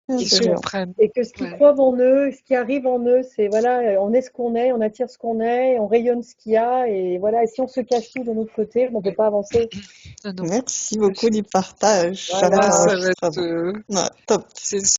Bien qui Et se que, sûr. comprennent. et que ce qui Ouais. croit en eux, ce qui arrive en eux, c'est, voilà, on est ce qu'on est, on attire ce qu'on est, on rayonne ce qu'il y a, et voilà. Et si on se cache tout de notre côté, on ne peut Ouais. pas avancer. Ah non, Merci tout à beaucoup fait. du partage. Ah, Voilà. J'adore ça va être, l'enregistrement. Ouais, top. c'est une